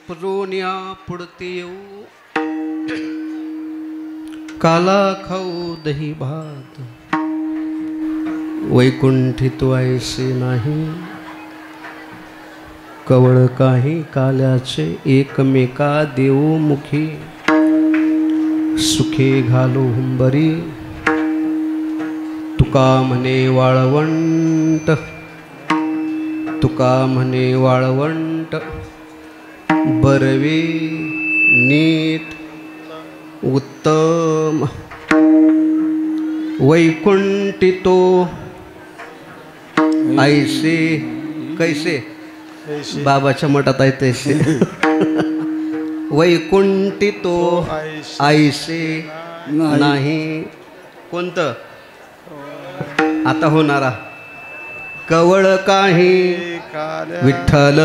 उपरोन्या पुढते येऊ काला खाऊ दही भात वैकुंठी तो ऐसे नाही कवळ काही काल्याचे एकमेका देऊ मुखी सुखे घालो हुंबरी तुका म्हणे वाळवंट तुका म्हणे वाळवंट बरवे नीट उत्तम वैकुंठितो ऐसे कैसे बाबाच्या मठात आहे तैसे वैकुंठितो ऐसे नाही कोणतं आता होणारा कवळ काही विठ्ठल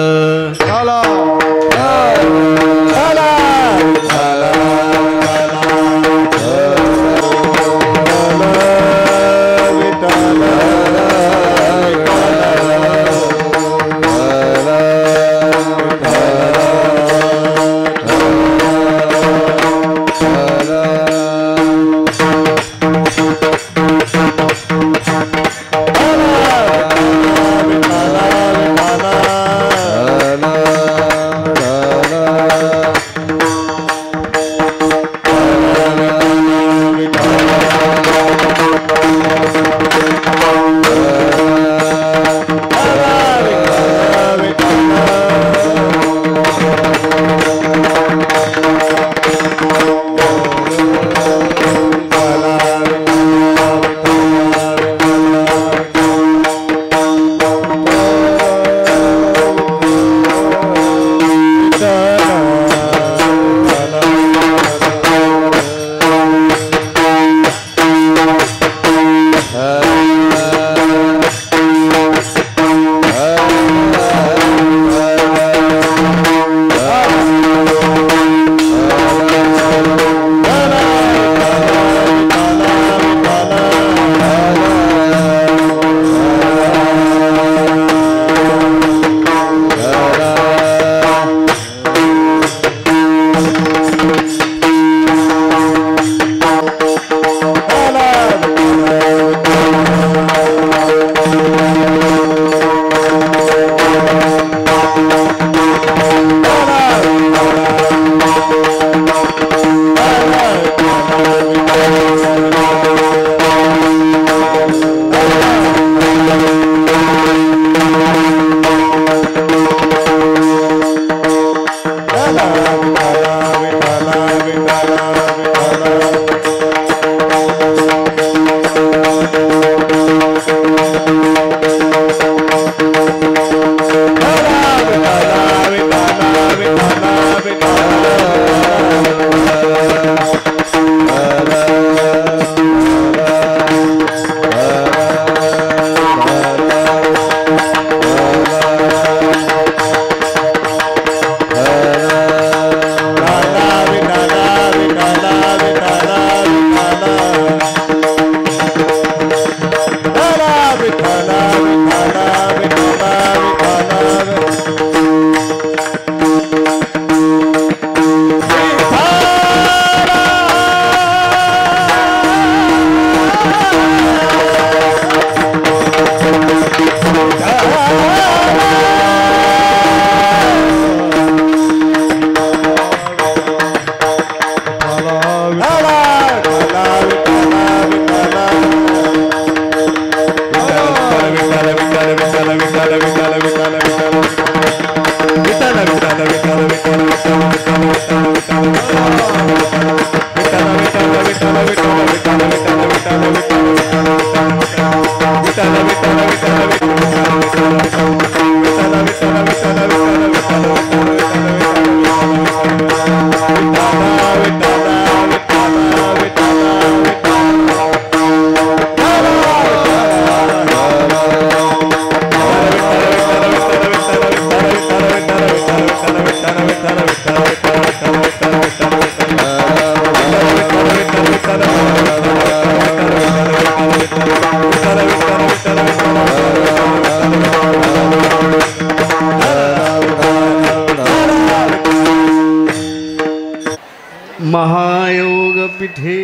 महायोगपीठे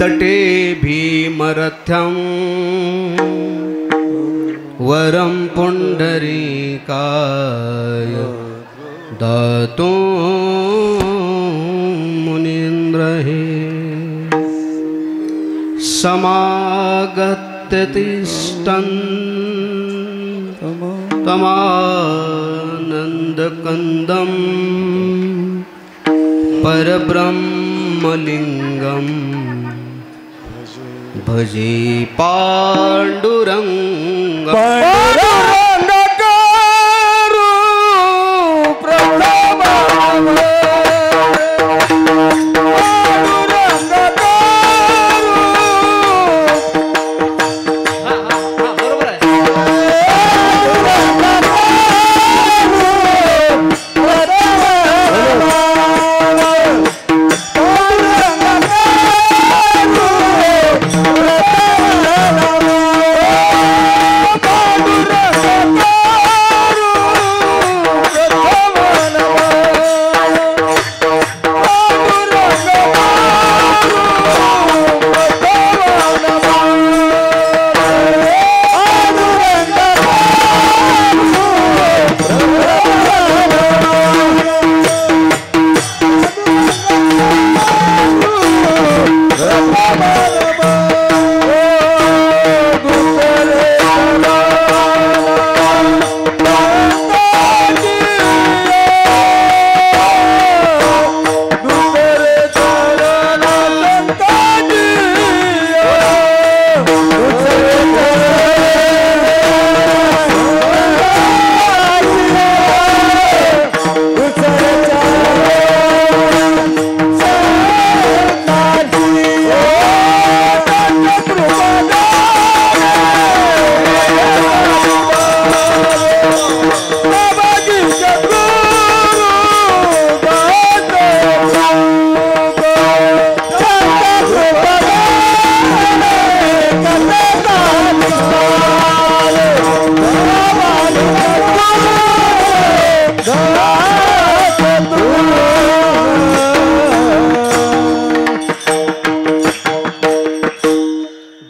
तटे भीमरथ्यं वरं पुंडरीकाय दातुं मुनीन्द्रहे समागत्य तिष्ठन् तमानन्दकन्दम् परब्रह्मलिंगम भजे पांडुरंग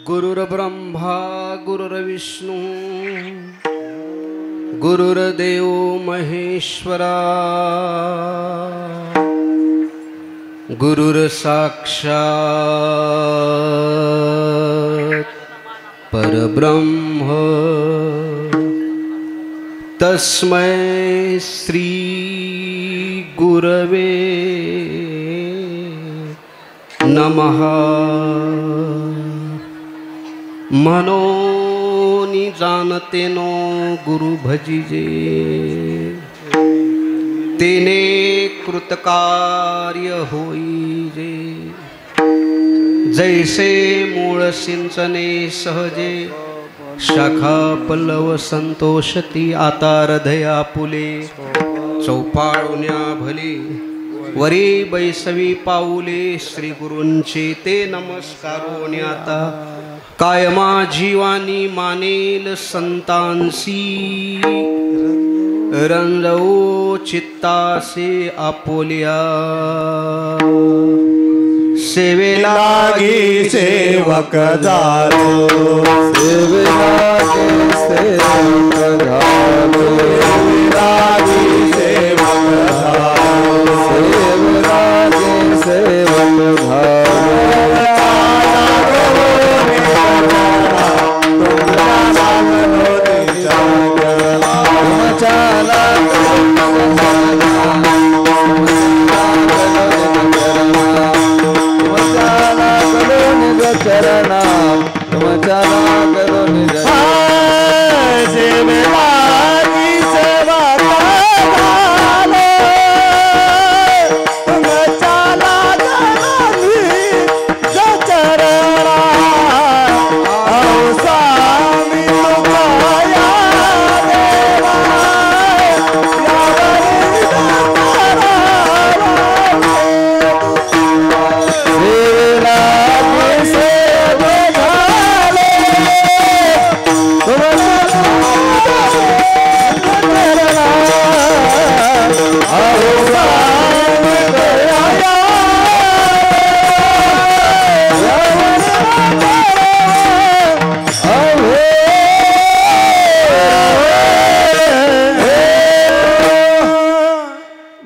गुरुर्ब्रह्मा गुरुर्विष्णु गुरुर्देव महेश्वरा गुरुर्साक्षात् परब्रह्म तस्मै श्री गुरवे नमः। मनोनी जानते नो गुरु भजिजे तेने कृतकार्य होईजे। जैसे मूळ सिंचने सहजे शाखा पल्लव संतोषती। आता हृदया फुले चौपाळुन्या भले वरी बैसवी पाऊले। श्री गुरूंचे ते नमस्कारोनी आता कायमा जीवानी मानेल संतांसी। रंजवो चित्तासे आपोल्या सेवेलागी सेवक झालो, सेवेलागी सेवक झालो, सेवेलागी सेवक झालो, सेवेलागी सेवक झालो, चरणा तुमच्या करो निज सेवेलागी सेवक झालो, तुमच्या निज चरणा स्वामी तुमया देवा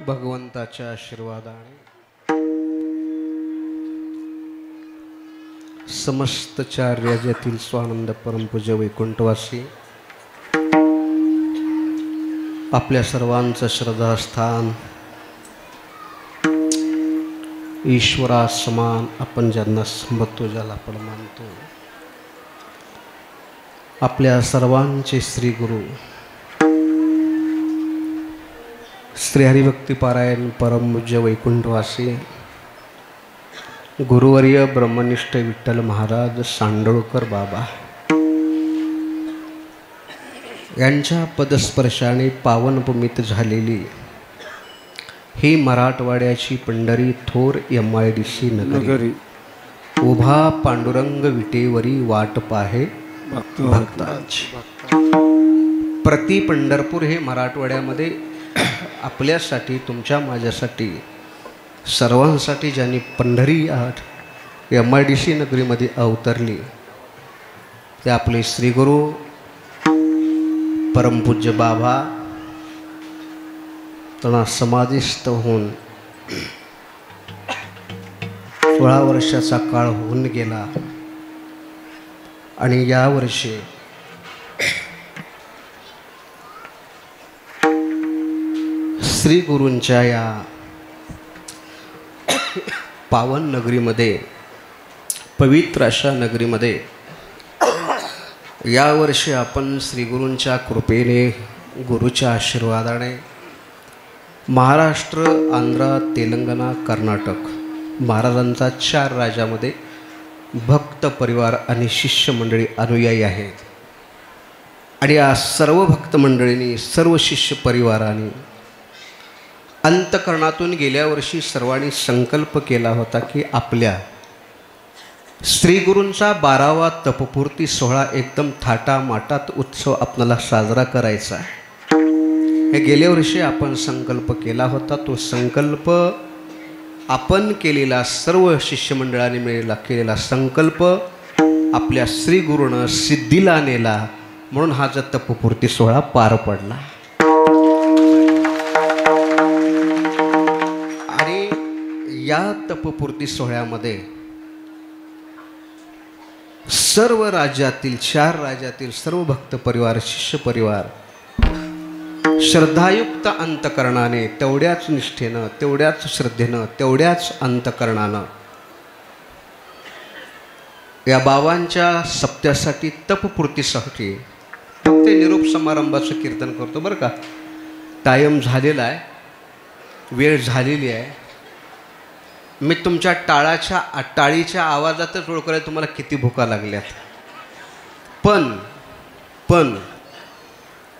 भगवंताच्या आशीर्वादाने समस्त चार राज्यातील स्वानंद परमपूज्य वैकुंठवासी आपल्या सर्वांचं श्रद्धास्थान ईश्वरा समान आपण ज्यांना संबोधतो, ज्याला आपण मानतो, आपल्या सर्वांचे श्री गुरु श्री हरिभक्तिपारायण परमपूज्य वैकुंठवासी गुरुवर्य ब्रह्मनिष्ठ विठ्ठल महाराज सांडोळकर बाबा यांच्या पदस्पर्शाने पावनभूमीत झालेली ही मराठवाड्याची पंढरी थोर MIDC नगरी, उभा पांडुरंग विटेवरी वाट पाहे भक्तांची. प्रति पंढरपूर हे मराठवाड्यामध्ये आपल्यासाठी, तुमच्या माझ्यासाठी, सर्वांसाठी ज्यांनी पंढरी MIDC नगरीमध्ये अवतरली ते आपले श्रीगुरु परमपूज्य बाबा. त्यांना समाधीस्थ होऊन 16 वर्षाचा काळ होऊन गेला आणि यावर्षी श्री गुरूंच्या या पावन नगरीमध्ये, पवित्र अशा नगरीमध्ये यावर्षी आपण श्री गुरूंच्या कृपेने, गुरुच्या आशीर्वादाने महाराष्ट्र, आंध्र, तेलंगणा, कर्नाटक महाराजांचा 4 राज्यामध्ये भक्त परिवार आणि शिष्य मंडळी अनुयायी आहेत. आणि या सर्व भक्त मंडळींनी, सर्व शिष्य परिवाराने अंतकरणातून गेल्या वर्षी सर्वांनी संकल्प केला होता की आपल्या श्री गुरूंचा 12वा तपपूर्ती सोहळा एकदम थाटामाटात उत्सव आपल्याला साजरा करायचा आहे. हे गेल्या वर्षी आपण संकल्प केला होता. तो संकल्प आपण केलेला, सर्व शिष्यमंडळाने मिळेला केलेला संकल्प आपल्या श्री गुरूनं सिद्धीला नेला, म्हणून हा जो तपपूर्ती सोहळा पार पडला. या तपपूर्ती सोहळ्यामध्ये सर्व राज्यातील, 4 राज्यातील सर्व भक्त परिवार, शिष्य परिवार श्रद्धायुक्त अंतकरणाने, तेवढ्याच निष्ठेनं, तेवढ्याच श्रद्धेनं, तेवढ्याच अंतकरणानं या बाबांच्या सप्त्यासाठी, तपपूर्तीसाठी फक्त निरोप समारंभाचं कीर्तन करतो बरं का. टाईम झालेला आहे, वेळ झालेली आहे. मी तुमच्या टाळीच्या आवाजातच ओळखलं तुम्हाला किती भुका लागल्यात. पण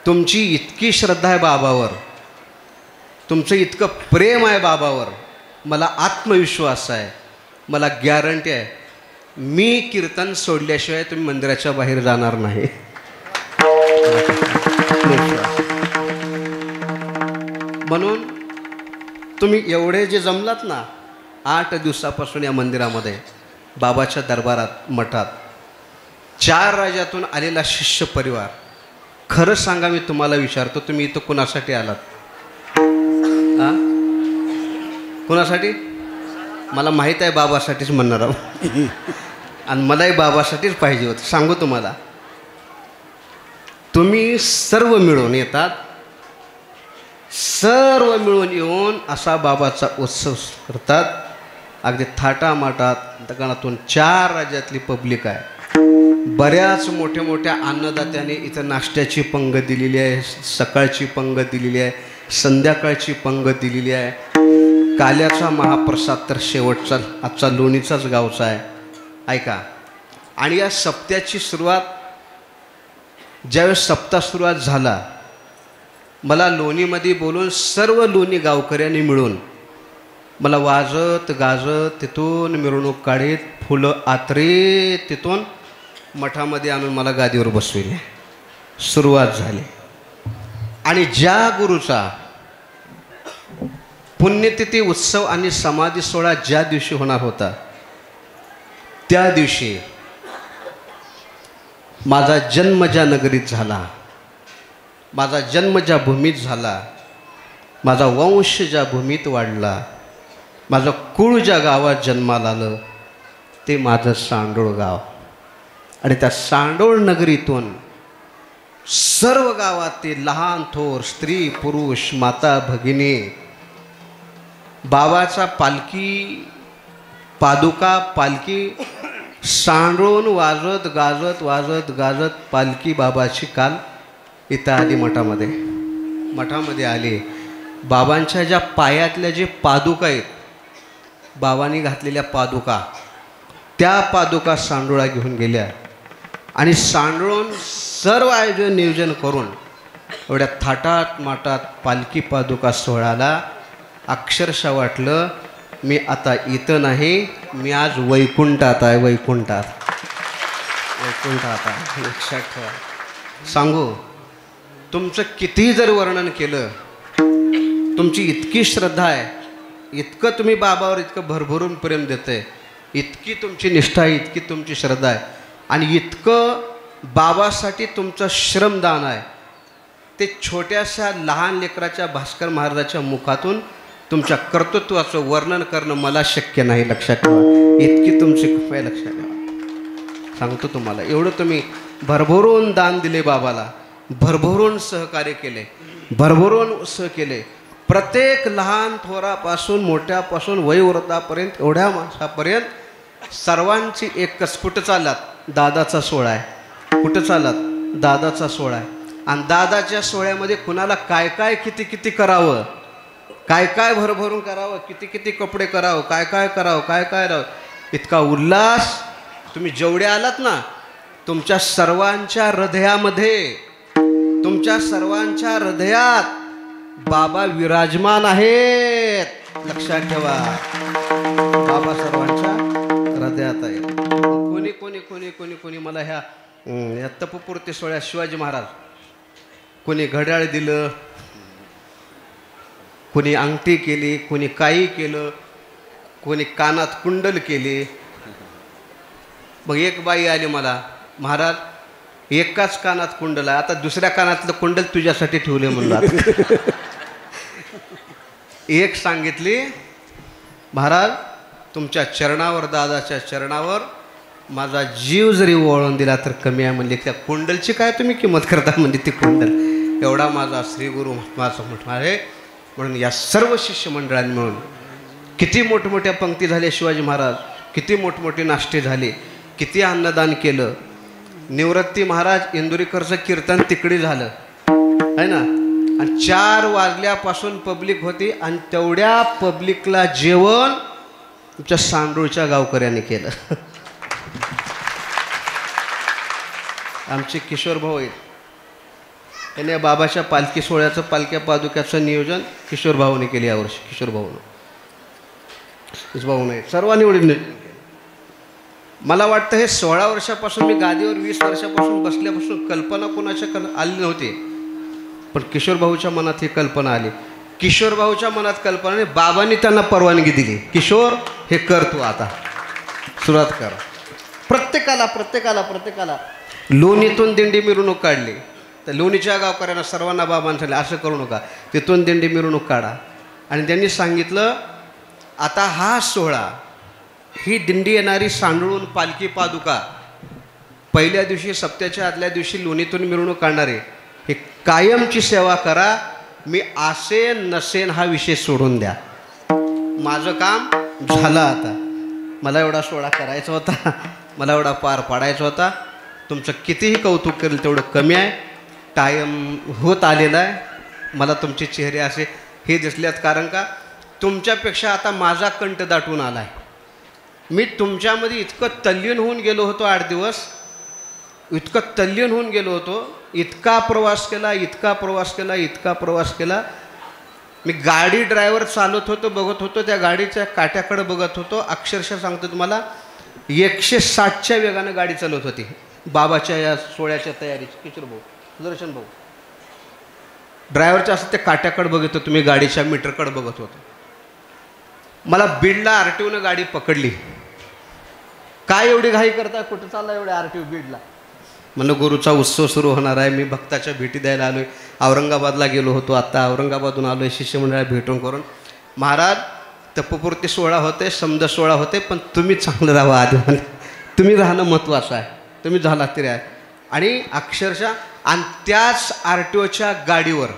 तुमची इतकी श्रद्धा आहे बाबावर, तुमचं इतकं प्रेम आहे बाबावर, मला आत्मविश्वास आहे, मला गॅरंटी आहे, मी कीर्तन सोडल्याशिवाय तुम्ही मंदिराच्या बाहेर जाणार नाही. म्हणून तुम्ही एवढे जे जमलात ना, 8 दिवसापासून या मंदिरामध्ये बाबाच्या दरबारात मठात 4 राज्यातून आलेला शिष्य परिवार. खरं सांगा, मी तुम्हाला विचारतो, तुम्ही इथं कुणासाठी आलात? हां, कुणासाठी? मला माहीत आहे बाबासाठीच म्हणणार आहो आणि मलाही बाबासाठीच पाहिजे होतं. सांगू तुम्हाला, तुम्ही सर्व मिळून येतात, सर्व मिळून येऊन असा बाबाचा उत्सव करतात. अगदी थाटामाटात. दगडातून 4 राज्यातली पब्लिक आहे. बऱ्याच मोठ्या मोठ्या अन्नदात्याने इथं नाश्त्याची पंगत दिलेली आहे, सकाळची पंगत दिलेली आहे, संध्याकाळची पंगत दिलेली आहे. काल्याचा महाप्रसाद तर शेवटचा आजचा लोणीचाच गावचा आहे. ऐका, आणि या सप्त्याची सुरुवात, ज्यावेळेस सप्ताह सुरुवात झाला, मला लोणीमध्ये बोलून सर्व लोणी गावकऱ्यांनी मिळून मला वाजत गाजत तिथून मिरवणूक काढीत फुलं आतरे तिथून मठामध्ये आणून मला गादीवर बसविले. सुरुवात झाली. आणि ज्या गुरुचा पुण्यतिथी उत्सव आणि समाधी सोहळा ज्या दिवशी होणार होता, त्या दिवशी माझा जन्म ज्या नगरीत झाला, माझा जन्म ज्या भूमीत झाला, माझा वंश ज्या भूमीत वाढला, माझं कुळ ज्या गावात जन्माला आलं, ते माझं सांडोळ गाव. आणि त्या सांडोळ नगरीतून सर्व गावात ते लहान थोर, स्त्री पुरुष, माता भगिनी, बाबाचा पालखी पादुका पालखी सांडून वाजत गाजत वाजत गाजत पालखी बाबाची काल इथं आली मठामध्ये आली. बाबांच्या ज्या पायातल्या जे पादुका आहेत, बाबांनी घातलेल्या पादुका, त्या पादुका सांडोळा घेऊन गेल्या आणि सांडळून सर्व आयोजन नियोजन करून एवढ्या थाटात माटात पालखी पादुका सोहळ्याला अक्षरशः वाटलं मी आता इथं नाही, मी आज वैकुंठात आहे. वैकुंठात आहे. लक्षात ठेवा. सांगू, तुमचं कितीही जर वर्णन केलं, तुमची इतकी श्रद्धा आहे, इतकं तुम्ही बाबावर इतकं भरभरून प्रेम देते, इतकी तुमची निष्ठा आहे, इतकी तुमची श्रद्धा आहे आणि इतकं बाबासाठी तुमचं श्रमदान आहे, ते छोट्याशा लहान लेकराच्या भास्कर महाराजाच्या मुखातून तुमच्या कर्तृत्वाचं वर्णन करणं मला शक्य नाही. लक्षात ठेवा. इतकी तुमची कृपा आहे. लक्षात ठेवा. सांगतो तुम्हाला, एवढं तुम्ही भरभरून दान दिले बाबाला, भरभरून सहकार्य केले, भरभरून उत्सव केले. प्रत्येक लहान थोरापासून मोठ्यापासून वयोवृद्धापर्यंत एवढ्या माणसापर्यंत सर्वांची एकच. कुठं चाललात? दादाचा सोहळा आहे. कुठं चाललात? दादाचा सोहळा आहे. आणि दादाच्या सोहळ्यामध्ये कुणाला काय काय किती किती करावं, काय काय भरभरून करावं, किती किती कपडे करावं, काय काय करावं, काय काय राहावं, इतका उल्हास. तुम्ही जेवढे आलात ना, तुमच्या सर्वांच्या हृदयामध्ये, तुमच्या सर्वांच्या हृदयात बाबा विराजमान आहेत. लक्षात ठेवा. बाबा सर्वांच्या हृदयात आहे. कोणी कोणी कोणी कोणी कोणी मला ह्या तपपूर्ती सोहळ्यात शिवाजी महाराज कोणी घड्याळ दिलं, कोणी अंगठी केली, कोणी काही केलं, कोणी कानात कुंडल केली. मग एक बाई आली मला, महाराज एकाच कानात कुंडल आहे, आता दुसऱ्या कानातलं कुंडल तुझ्यासाठी ठेवले म्हणलं. एक सांगितली, महाराज तुमच्या चरणावर, दादाच्या चरणावर माझा जीव जरी वळून दिला तर कमी आहे म्हणले. त्या कुंडलची काय तुम्ही किंमत करता म्हणजे ती कुंडल, एवढा माझा श्रीगुरु माझं म्हटलं आहे. म्हणून या सर्व शिष्य मंडळांनी मिळून किती मोठमोठ्या पंक्ती झाल्या शिवाजी महाराज, किती मोठमोठे नाश्ते झाले, किती अन्नदान केलं. निवृत्ती महाराज इंदुरीकरचं कीर्तन तिकडे झालं आहे ना, आणि 4 वाजल्यापासून पब्लिक होती आणि तेवढ्या पब्लिकला जेवण तुमच्या सांडूळच्या गावकऱ्यांनी केलं. आमचे किशोर भाऊ आहेत, त्याने बाबाच्या पालखी सोहळ्याचं, पालख्या पादुक्याचं नियोजन किशोर भाऊने केले यावर्षी. किशोर भाऊनं आहेत, सर्वांनी एवढे नियोजन केलं. मला वाटतं हे 16 वर्षापासून मी गादीवर 20 वर्षापासून बसल्यापासून कल्पना कोणाच्या आली नव्हती, पण किशोर भाऊच्या मनात ही कल्पना आली. किशोर भाऊच्या मनात कल्पना नाही, बाबांनी त्यांना परवानगी दिली, किशोर हे कर तू आता सुरुवात कर. प्रत्येकाला लोणीतून दिंडी मिरवणूक काढली तर लोणीच्या गावकऱ्यांना सर्वांना बाबांनी सांगितलं असं करू नका, तिथून दिंडी मिरवणूक काढा. आणि त्यांनी सांगितलं आता हा सोहळा, ही दिंडी येणारी सांडळून पालखी पादुका पहिल्या दिवशी सप्त्याच्या आदल्या दिवशी लोणीतून मिरवणूक काढणारे हे कायमची सेवा करा. मी असेन नसेन हा विषय सोडून द्या. माझं काम झालं आता. मला एवढा सोहळा करायचा होता, मला एवढा पार पाडायचा होता. तुमचं कितीही कौतुक करेल तेवढं कमी आहे. कायम होत आलेलं आहे. मला तुमचे चेहरे असे हे दिसलेत कारण का तुमच्यापेक्षा आता माझा कंठ दाटून आला आहे. मी तुमच्यामध्ये इतकं तल्लीन होऊन गेलो होतो 8 दिवस, इतकं तल्लीन होऊन गेलो होतो. इतका प्रवास केला. मी गाडी ड्रायव्हर चालत होतो, बघत होतो, त्या गाडीच्या काट्याकडे बघत होतो. अक्षरशः सांगतो तुम्हाला 160च्या वेगानं गाडी चालवत होती बाबाच्या या सोहळ्याच्या तयारीची. किशोर भाऊ, सुदर्शन भाऊ, ड्रायव्हरच्या असं त्या काट्याकडे बघत होतो, मी गाडीच्या मीटरकडे बघत होतो. मला बीडला RTOनं गाडी पकडली. काय एवढी घाई करता, कुठं चालला एवढ्या RTO बीडला? म्हणलं गुरुचा उत्सव सुरू होणार आहे, मी भक्ताच्या भेटी द्यायला आलो आहे. औरंगाबादला गेलो होतो, आत्ता औरंगाबादहून आलो आहे शिष्यमंडळाला भेटून करून. महाराज तपपूर्ती सोहळा होते, समद सोहळा होते, पण तुम्ही चांगलं राहा आधी. म्हणजे तुम्ही राहणं महत्त्वाचं आहे, तुम्ही झाला तरी आहे. आणि अक्षरशः आणि त्याच RTOच्या गाडीवर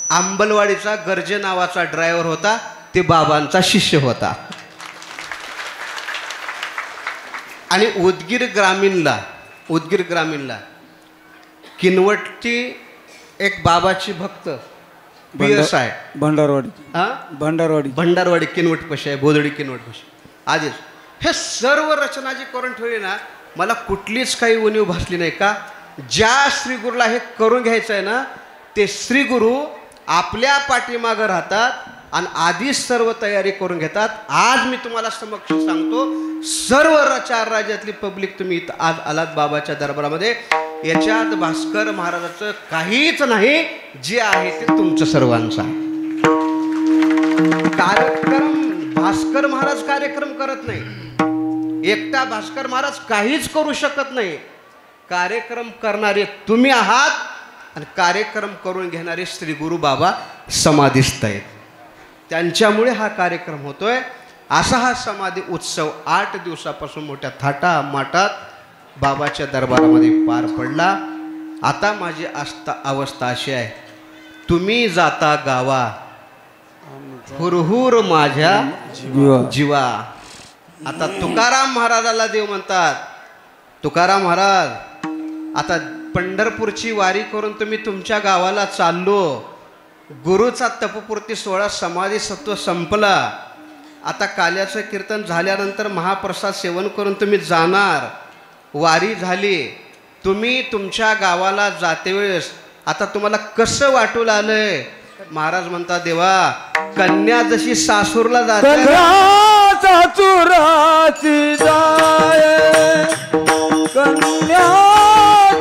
आंबलवाडीचा गर्जे नावाचा ड्रायव्हर होता, ते बाबांचा शिष्य होता. आणि उदगीर ग्रामीणला किनवटची एक बाबाची भक्त PS आहे, भंडारवाडी किनवट पशी आहे, बोदडी किनवट पशी. आधीच हे सर्व रचना जी करून ठेवली ना, मला कुठलीच काही उणीव भासली नाही. का ज्या श्रीगुरूला हे करून घ्यायचं आहे ना, ते श्रीगुरू आपल्या पाठीमागं राहतात आणि आधीच सर्व तयारी करून घेतात. आज मी तुम्हाला समक्ष सांगतो, सर्व 4 राज्यातली पब्लिक तुम्ही इथं आज आलात बाबाच्या दरबारामध्ये. याच्यात भास्कर महाराजाचं काहीच नाही, जे आहे ते तुमचं सर्वांचं आहे. कार्यक्रम भास्कर महाराज कार्यक्रम करत नाही, एकटा भास्कर महाराज काहीच करू शकत नाही. कार्यक्रम करणारे तुम्ही आहात आणि कार्यक्रम करून घेणारे श्री गुरु बाबा समाधीस्थ आहेत. त्यांच्यामुळे हा कार्यक्रम होतोय. असा हा समाधी उत्सव 8 दिवसापासून मोठ्या थाटामाटात बाबाच्या दरबारामध्ये पार पडला. आता माझी अवस्था अशी आहे, तुम्ही जाता गावा हुरहुर माझ्या जीवा. आता तुकाराम महाराजाला देव म्हणतात. तुकाराम महाराज आता पंढरपूरची वारी करून तुम्ही तुमच्या गावाला चाललो. गुरुचा तपपूर्ती सोहळा समाधी सत्व संपला. आता काल्याचं कीर्तन झाल्यानंतर महाप्रसाद सेवन करून तुम्ही जाणार. वारी झाली, तुम्ही तुमच्या गावाला जाते वेळेस आता तुम्हाला कसं वाटू लागलंय? महाराज म्हणतात, देवा कन्या जशी सासूरला जाते, सासूराची जाय कन्या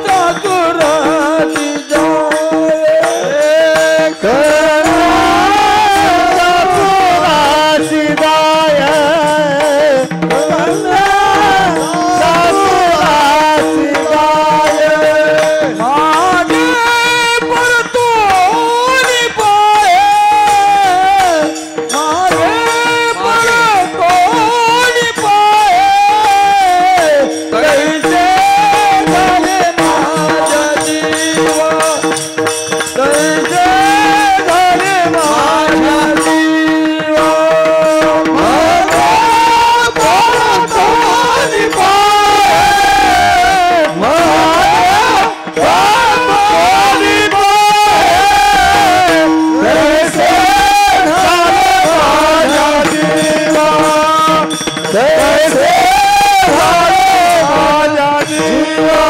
सासूराची जाय, सासूराची जाय कन्या सासूराची जाय, मागे परतोनी पाये, मागे परतोनी पाये, कैसे झाले माझा जीवा, कैसे झाले माझा जीवा, मागे परतोनी पाये, मागे परतोनी पाये, कैसे झाले माझा जीवा, कैसे झाले माझा जीवा.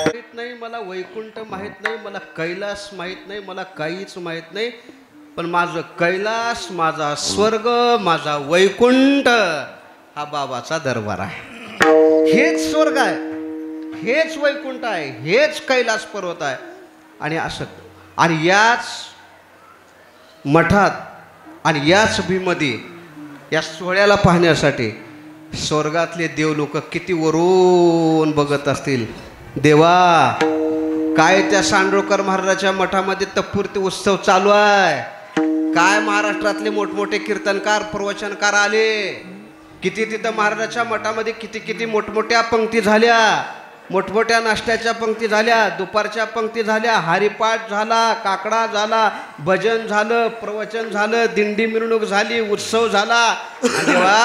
माहित नाही मला, वैकुंठ माहित नाही मला, कैलास माहित नाही मला, काहीच माहित नाही. पण माझं कैलास, माझा स्वर्ग, माझा वैकुंठ हा बाबाचा दरबार आहे. हेच स्वर्ग आहे, हेच वैकुंठ आहे, हेच कैलास पर्वत आहे. आणि असं आणि याच मठात आणि याच सभेमध्ये या सोहळ्याला पाहण्यासाठी स्वर्गातले देव लोक किती वरून बघत असतील. देवा, काय त्या सांडोळकर महाराजाच्या मठामध्ये तत्पुरती उत्सव चालू आहे. काय महाराष्ट्रातले मोठमोठे कीर्तनकार प्रवचनकार आले. किती तिथं महाराजाच्या मठामध्ये किती किती मोठमोठ्या पंक्ती झाल्या, मोठमोठ्या नाश्त्याच्या पंक्ती झाल्या, दुपारच्या पंक्ती झाल्या, हरिपाठ झाला, काकडा झाला, भजन झालं, प्रवचन झालं, दिंडी मिरवणूक झाली, उत्सव झाला. आणि देवा,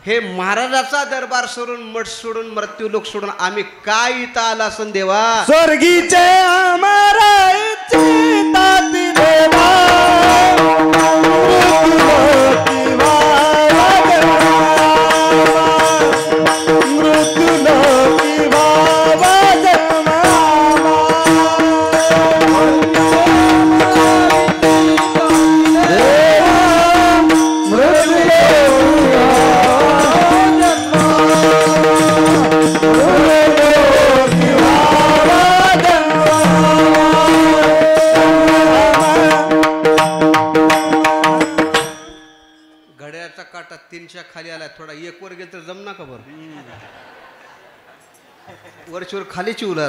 हे महाराजाचा दरबार सोडून, मठ सोडून, मृत्यू लोक सोडून आम्ही काय इथं आला असन देवा? स्वर्गीचे अमरा इच्छिताती देवा, घड्याचा काटा 3च्या खाली आला. थोडा 1 वर गेलं तर जमना का बरं? वरचीवर खाली चिवला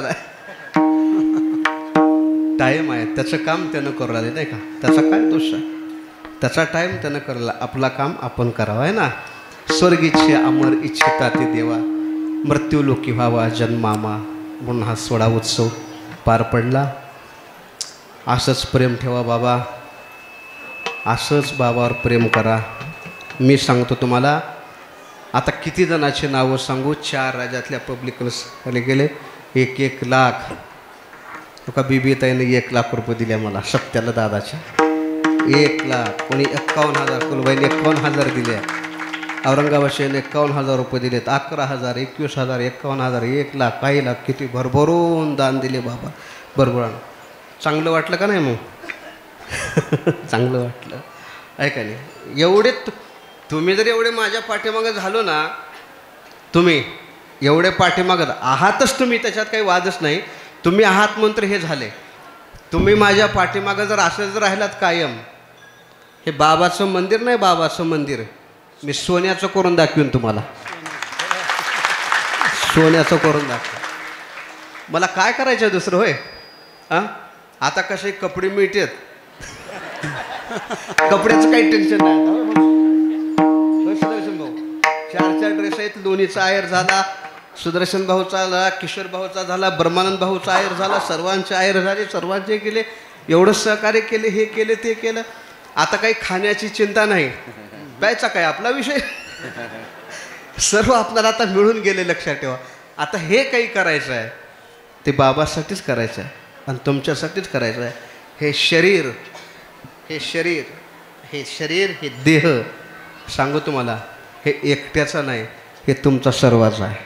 टाइम आहे, त्याचं काम त्यानं करू आले नाही का? त्याचा काय दोष आहे? त्याचा टाइम त्यानं करला, आपला काम आपण करावं आहे ना. स्वर्गीचे अमर इच्छिता ते देवा, मृत्यू लोकी व्हावा जन्मामा, म्हणून हा सोळा उत्सव पार पडला. असंच प्रेम ठेवा बाबा, असंच बाबावर प्रेम करा. मी सांगतो तुम्हाला, आता किती जणांची नावं सांगू? 4 राज्यातल्या पब्लिकने गेले. 1 लाख का बीबी ताईने 1 लाख रुपये दिले मला सप्त्याला दादाच्या. 1 लाख, कोणी 51,000, कुलबाईने 51,000 दिले, औरंगाबादने 51,000 रुपये दिलेत, 11,000, 21,000, 51,000, 1 लाख, काही लाख, किती भरभरून दान दिले बाबा, भरभरून. चांगलं वाटलं का नाही मग? चांगलं वाटलं आहे का नाही? एवढे तुम्ही जर एवढे माझ्या पाठीमागं झालो ना, तुम्ही एवढे पाठीमागं आहातच तुम्ही, त्याच्यात काही वादच नाही. तुम्ही आहात म्हणून तर हे झाले. तुम्ही माझ्या पाठीमागं जर असं जर राहिलात कायम, हे बाबाचं मंदिर नाही, बाबाचं मंदिर मी सोन्याचं करून दाखवीन तुम्हाला, सोन्याचं करून दाखव. मला काय करायचं दुसरं होय? आता कसे कपडे मिळतात, कपड्याचं काही टेन्शन नाही. सुदर्शन भाऊ 4 ड्रेस आहेत, लोणीचा आयर झाला, सुदर्शन भाऊचा झाला, किशोर भाऊचा झाला, ब्रह्मानंद भाऊचा आयर झाला, सर्वांचे आयर झाले, सर्वांचे केले, एवढं सहकार्य केले, हे केले ते केलं. आता काही खाण्याची चिंता नाही, प्यायचा काय आपला विषय, सर्व आपल्याला आता मिळून गेले. लक्षात ठेवा, आता हे काही करायचं आहे ते बाबासाठीच करायचं आहे आणि तुमच्यासाठीच करायचं आहे. हे शरीर, हे शरीर, हे शरीर, हे देह, सांगू तुम्हाला, हे एकट्याचा नाही, हे तुमचा सर्वांचा आहे,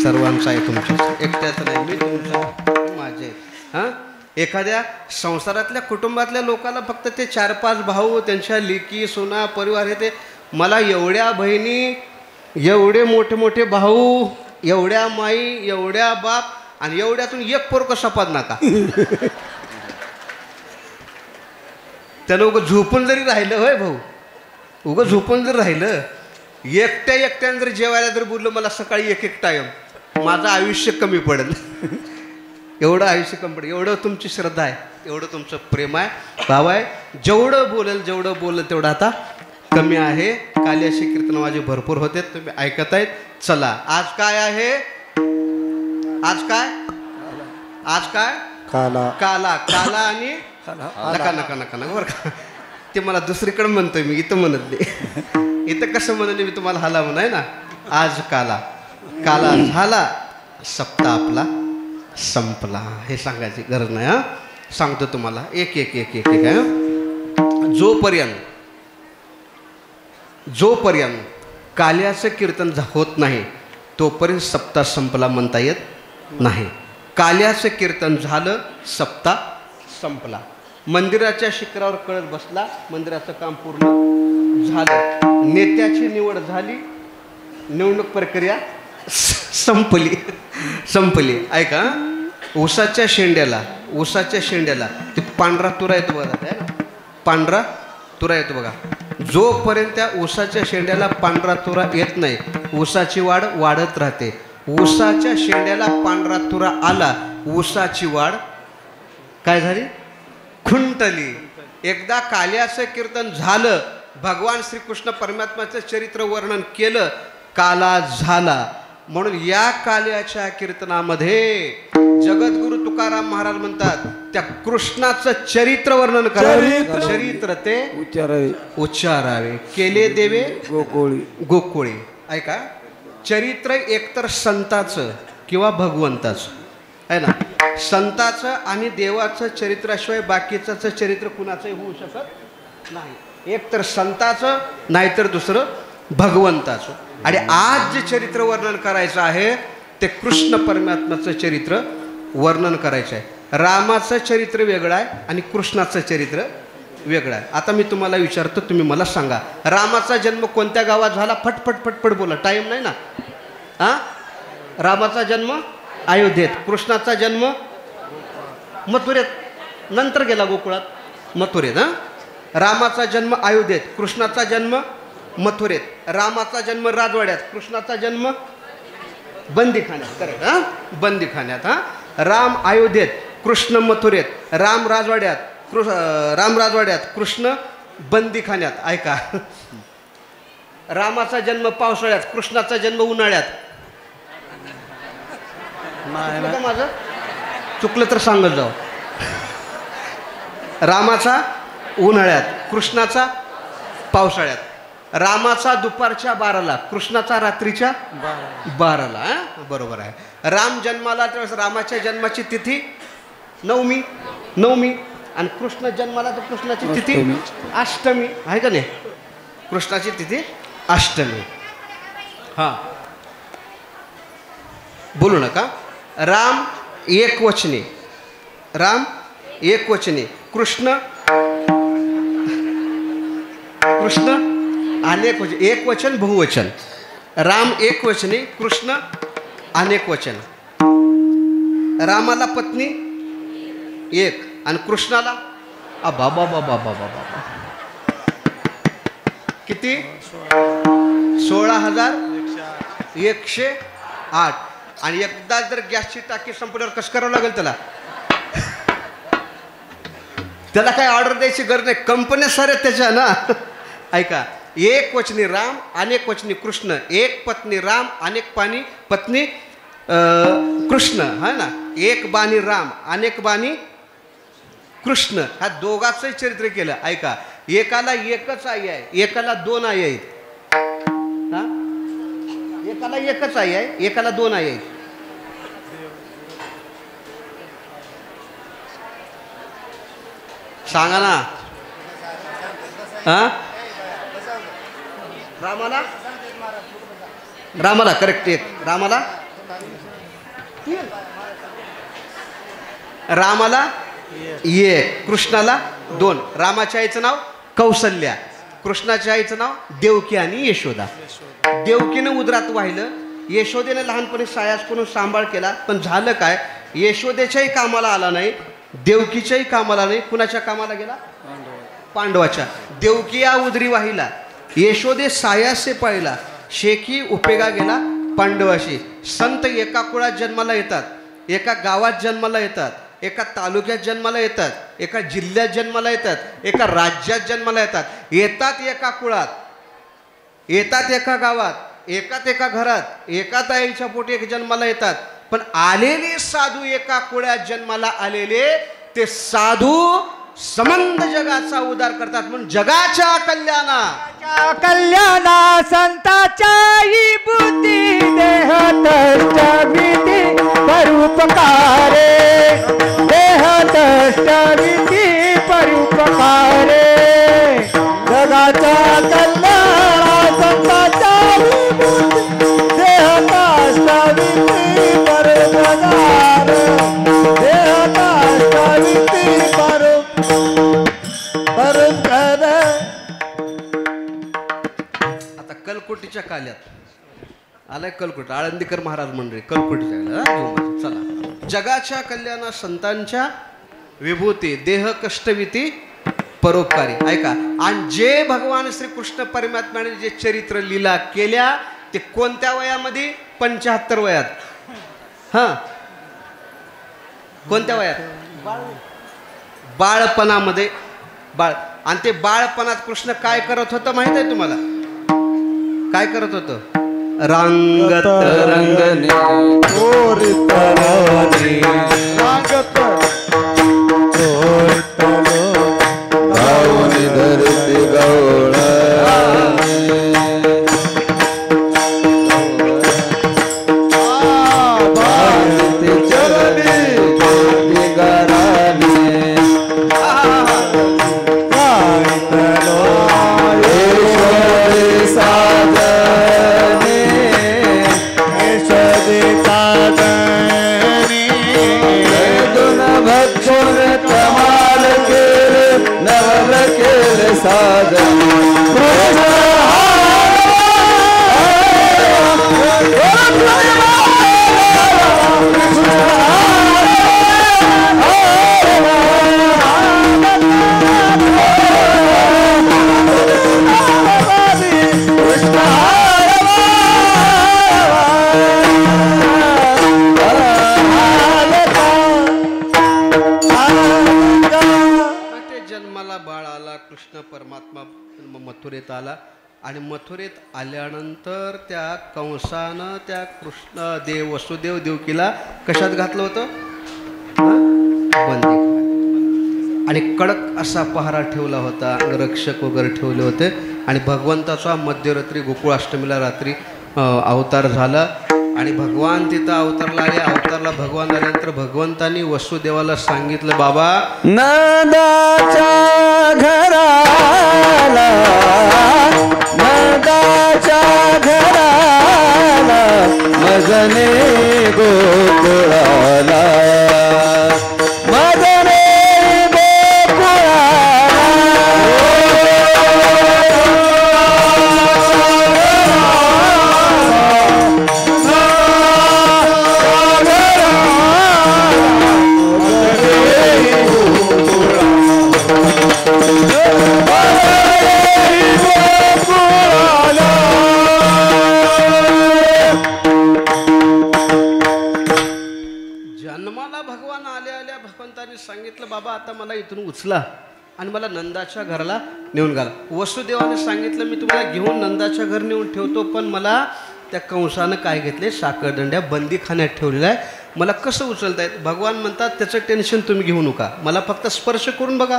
सर्वांचा आहे, तुमचा, एकट्याचा नाही. मी तुमचा, माझे. हां, एखाद्या संसारातल्या कुटुंबातल्या लोकाला फक्त ते 4-5 भाऊ, त्यांच्या लेकी, सोना, परिवार, हे ते. मला एवढ्या बहिणी, एवढे मोठे मोठे भाऊ, एवढ्या माई, एवढ्या बाप, आणि एवढ्यातून एक पोरकं सपाद नका. त्यानं उगं झोपून जरी राहिलं, होय भाऊ, उगं झोपून जर राहिलं, एकट्यानं जर जेवायला जर बोललं मला सकाळी 1 टाईम, माझं आयुष्य कमी पडेल. एवढं आयुष्य कमी पडेल. एवढं तुमची श्रद्धा आहे, एवढं तुमचं प्रेम आहे, भाव आहे. जेवढं बोलेल तेवढं आता कमी आहे. काल्याशी कीर्तन माझे भरपूर होते, तुम्ही ऐकत आहेत. चला, आज काय आहे? आज काय? आज काय? काला. काला, काला आणि नका नका नका नका बरं का, ते मला दुसरीकडे म्हणतोय मी, इथं म्हणत नाही. इथं कसं म्हणले मी तुम्हाला हाला म्हणून आहे ना. आज काला, काला झाला, सप्ताह आपला संपला, हे सांगायची गरज नाही. हां, सांगतो तुम्हाला एक एक एक एक एक आहे. जोपर्यंत काल्याचं कीर्तन होत नाही तोपर्यंत सप्ताह संपला म्हणता येत नाही. काल्याचं कीर्तन झालं, सप्ताह संपला. मंदिराच्या शिखरावर कळस बसला, मंदिराचं काम पूर्ण झालं, नेत्याची निवड झाली, निवडणूक प्रक्रिया संपली. ऐका, ऊसाच्या शेंड्याला ते पांढरा तुरा येतो बघा, है ना, पांढरा तुरा येतो बघा. जोपर्यंत त्या ऊसाच्या शेंड्याला पांढरा तुरा येत नाही, ऊसाची वाढ वाढत राहते. ऊसाच्या शेंड्याला पांढरा तुरा आला, ऊसाची वाढ काय झाली? खुंटली. एकदा काल्याचं कीर्तन झालं, भगवान श्रीकृष्ण परमात्म्याचं चरित्र वर्णन केलं, काला झाला. म्हणून या काल्याच्या कीर्तनामध्ये जगद्गुरु तुकाराम महाराज म्हणतात, त्या कृष्णाचं चरित्र वर्णन करावे, चरित्र ते उच्चारावे, केले देवे गोकुळी. ऐका, चरित्र एकतर संताचं किंवा भगवंताचं आहे ना. संताचं आणि देवाचं चरित्राशिवाय बाकीचं चरित्र कुणाचंही होऊ शकत नाही. एकतर संताचं, नाहीतर दुसरं भगवंताचं. आणि आज जे चरित्र वर्णन करायचं आहे ते कृष्ण परमात्म्याचं चरित्र वर्णन करायचं आहे. रामाचं चरित्र वेगळं आहे आणि कृष्णाचं चरित्र वेगळं आहे. आता मी तुम्हाला विचारतो, तुम्ही मला सांगा, रामाचा जन्म कोणत्या गावात झाला? फटफट बोला, टाईम नाही ना. रामाचा जन्म अयोध्येत, कृष्णाचा जन्म मथुरेत, नंतर गेला गोकुळात, मथुरेत. रामाचा जन्म अयोध्येत, कृष्णाचा जन्म मथुरेत. रामाचा जन्म राजवाड्यात, कृष्णाचा जन्म बंदीखान्यात. करेक्ट. बंदीखान्यात. राम अयोध्येत, कृष्ण मथुरेत. राम राजवाड्यात, कृष्ण बंदीखान्यात. ऐका, रामाचा जन्म पावसाळ्यात, कृष्णाचा जन्म उन्हाळ्यात. माझं चुकलं तर सांगत जाऊ. रामाचा उन्हाळ्यात, कृष्णाचा पावसाळ्यात. रामाचा दुपारच्या 12ला, कृष्णाचा रात्रीच्या 12ला. बरोबर आहे. राम जन्माला त्यावेळेस रामाच्या जन्माची तिथी नवमी आणि कृष्ण जन्माला तर कृष्णाची तिथी अष्टमी आहे का नाही? कृष्णाची तिथी अष्टमी. हां, बोलू नका. राम एकवचनी, कृष्ण अनेक वचन, एक वचन बहुवचन. राम एक वचनी, कृष्ण अनेक वचन. रामाला पत्नी एक आणि कृष्णाला किती? 16,108. आणि एकदा जर गॅसची टाकी संपल्यावर कसं करावं लागेल त्याला काय ऑर्डर द्यायची गरज नाही, कंपन्या साऱ्या त्याच्या ना. ऐका, एक वचनी राम, अनेक वचनी कृष्ण. एक पत्नी राम, अनेक पत्नी कृष्ण, हा ना. एक बाणी राम, अनेक बाणी कृष्ण. ह्या दोघांचंही चरित्र केलं. ऐका, एकाला एकच आई आहे, एकाला 2 आई आहेत. एकाला एकच आई आहे, एकाला 2 आई आहेत. सांगा ना. रामाला करेक्ट एक, रामाला एक, कृष्णाला 2. रामाच्या आईचं नाव कौसल्या, कृष्णाच्या आईचं नाव देवकी आणि यशोदा. देवकीनं उदरात वाहिलं, यशोदेने लहानपणी सायास करून सांभाळ केला. पण झालं काय, यशोदेच्याही कामाला आला नाही, देवकीच्याही कामाला नाही. कुणाच्या कामाला गेला? पांडवाच्या. देवकी या उदरी वाहिला, यशोदे सायासे पाहिला, शेखी उपेगा गेला पांडवाशी. संत एका कुळात जन्माला येतात, एका गावात जन्माला येतात, एका तालुक्यात जन्माला येतात, एका जिल्ह्यात जन्माला येतात, एका राज्यात जन्माला येतात. येतात एका कुळात, येतात एका गावात, एका घरात, एका ताईच्या पोटी एक जन्माला येतात. पण आलेले साधू एका कुळात जन्माला आलेले ते साधू समंत जगाचा उद्धार करतात. म्हणून जगाच्या कल्याणा संताच्या बुद्धी देह तष्ट विधी परोपकारे, देह तष्ट विधी परोपकारे. जगाच्या कल्याणा संताच्या देह तष्ट विधी परोपकारे, देह तष्ट विधी आता कलकोटीच्या काल्यात आलाय. कलकोट आळंदीकर महाराज मंडळी कलकोटीच्या चला. जगाच्या कल्याणा संतांच्या विभूती देह कष्टविती परोपकारी. ऐका, आणि जे भगवान श्रीकृष्ण परमात्म्याने जे चरित्र लीला केल्या ते कोणत्या वयामध्ये? 75 वयात. हां, कोणत्या वयात? बाळपणामध्ये. आणि ते बाळपणात कृष्ण काय करत होतं माहित आहे तुम्हाला? काय करत होतं? रांगत रंगने रांगत धरती गौळ परमात्मा मथुरेत आला आणि मथुरेत आल्यानंतर त्या कंसानं त्या कृष्ण देव वसुदेव देवकीला कशात घातलं होतं? बंदी. आणि कडक असा पहारा ठेवला होता, रक्षक वगैरे ठेवले होते. आणि भगवंताचा मध्यरात्री गोकुळाष्टमीला रात्री अवतार झाला आणि भगवान तिथं अवतारला आले. अवतारला भगवान आल्यानंतर भगवंतांनी वसुदेवाला सांगितलं, बाबा नंदाच्या घराला मजने गोकुळाला मजने सांगितलं, बाबा आता मला इथून उचला आणि मला नंदाच्या घराला नेऊन घाला. वसुदेवाने सांगितलं, मी तुम्हाला घेऊन नंदाच्या घर नेऊन ठेवतो, पण मला त्या कंसानं काय घेतले? साखरदंड्या बंदीखान्यात ठेवलेला आहे, मला कसं उचलता येत? भगवान म्हणतात, त्याचं टेन्शन तुम्ही घेऊ नका, मला फक्त स्पर्श करून बघा.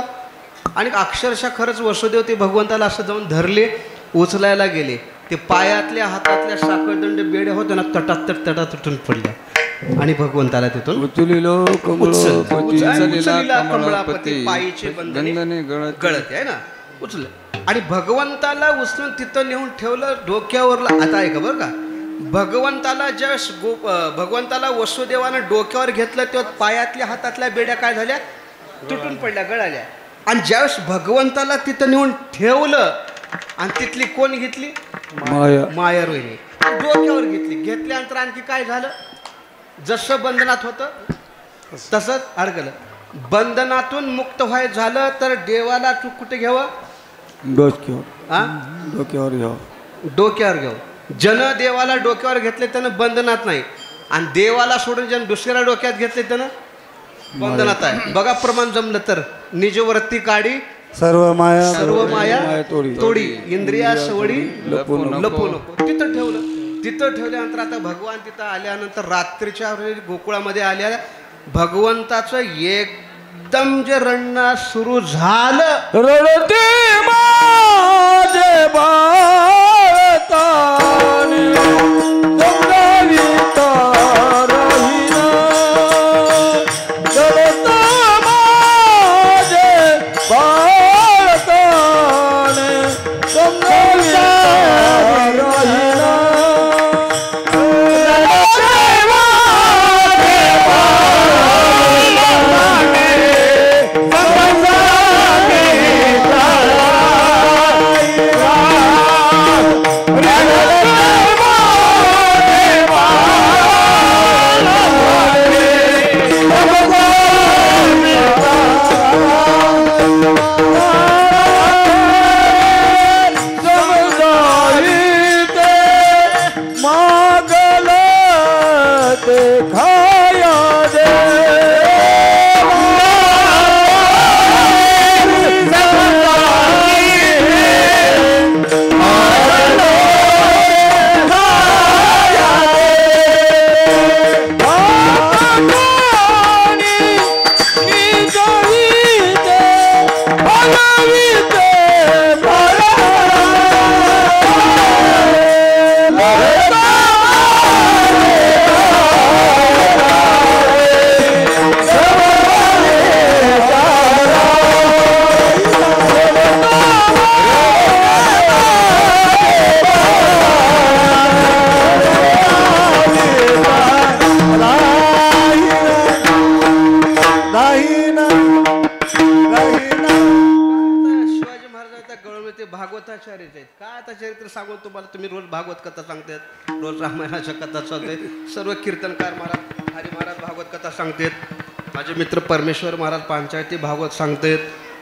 आणि अक्षरशः खरंच वसुदेव ते भगवंताला असं जाऊन धरले, उचलायला गेले. ते पायातल्या हातातल्या साखरदंड बेड्या होत्या ना, तटात तुटून पडल्या आणि भगवंताला तिथून उचलिलो कमळापती पायीचे बंधने गळत आहे ना, उचल. आणि भगवंताला उचलून तिथं नेऊन ठेवलं डोक्यावरला. आता ऐका बरं का, भगवंताला भगवंताला वसुदेवानं डोक्यावर घेतलं तेव्हा पायातल्या हातातल्या बेड्या काय झाल्या? तुटून पडल्या, गळाल्या. आणि ज्यावेळेस भगवंताला तिथं नेऊन ठेवलं आणि तिथली कोण घेतली? माया रोहिणी डोक्यावर घेतली. घेतल्यानंतर आणखी काय झालं? जसं बंधनात होतं तसंच अडकलं. बंधनातून मुक्त व्हायचं झालं तर देवाला तू कुठे घ्यावं? डोक्यावर घ्यावं. जन देवाला डोक्यावर घेतले त्यानं बंधनात नाही, आणि देवाला सोडून जन दुसऱ्याला डोक्यात घेतले त्यानं बंधनात आहे. बघा प्रमाण जमलं तर, निजवृत्ती काढी सर्व माया तोडी इंद्रिया सवडी लपू नको. तिथं ठेवलं. तिथं ठेवल्यानंतर आता भगवान तिथं आल्यानंतर रात्रीच्या गोकुळामध्ये आल्या भगवंताचं एकदम जे रडणं सुरू झालं. रडते माझे बाळताने दे खाया दे भागवताचार्यच आहेत. काय आता चरित्र सांगून तुम्हाला, तुम्ही रोज भागवत कथा सांगतात, रोज रामायणाच्या कथा सांगतात, सर्व कीर्तनकार महाराज हरी महाराज भागवत कथा सांगतात, माझे मित्र परमेश्वर महाराज पांचायती भागवत सांगतात,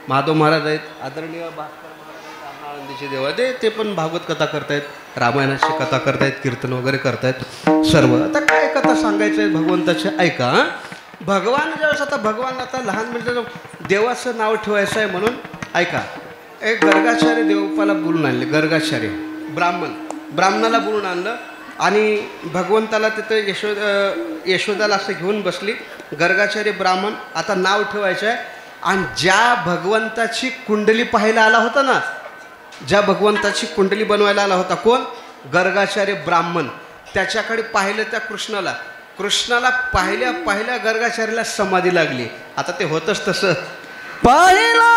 माधव महाराज आहेत, आदरणीय भास्कर महाराज आनंदीचे देवा ते पण भागवत कथा करतायत, रामायणाची कथा करतायत, कीर्तन वगैरे करतायत सर्व. आता काय कथा सांगायचं आहे भगवंताचे ऐका. भगवान ज्यावेळेस आता भगवान आता लहान म्हणजे देवाचं नाव ठेवायचं आहे म्हणून ऐका. एक गर्गाचार्य देवपाला बोलून आणले, गर्गाचार्य ब्राह्मणाला बोलून आणलं आणि भगवंताला तिथं यशोदाला असं घेऊन बसली. गर्गाचार्य ब्राह्मण आता नाव ठेवायचं आहे आणि ज्या भगवंताची कुंडली पाहायला आला होता ना, ज्या भगवंताची कुंडली बनवायला आला होता कोण, गर्गाचार्य ब्राह्मण, त्याच्याकडे पाहिलं त्या कृष्णाला पाहिल्या गर्गाचार्याला समाधी लागली. आता ते होतच तसं, पाहिला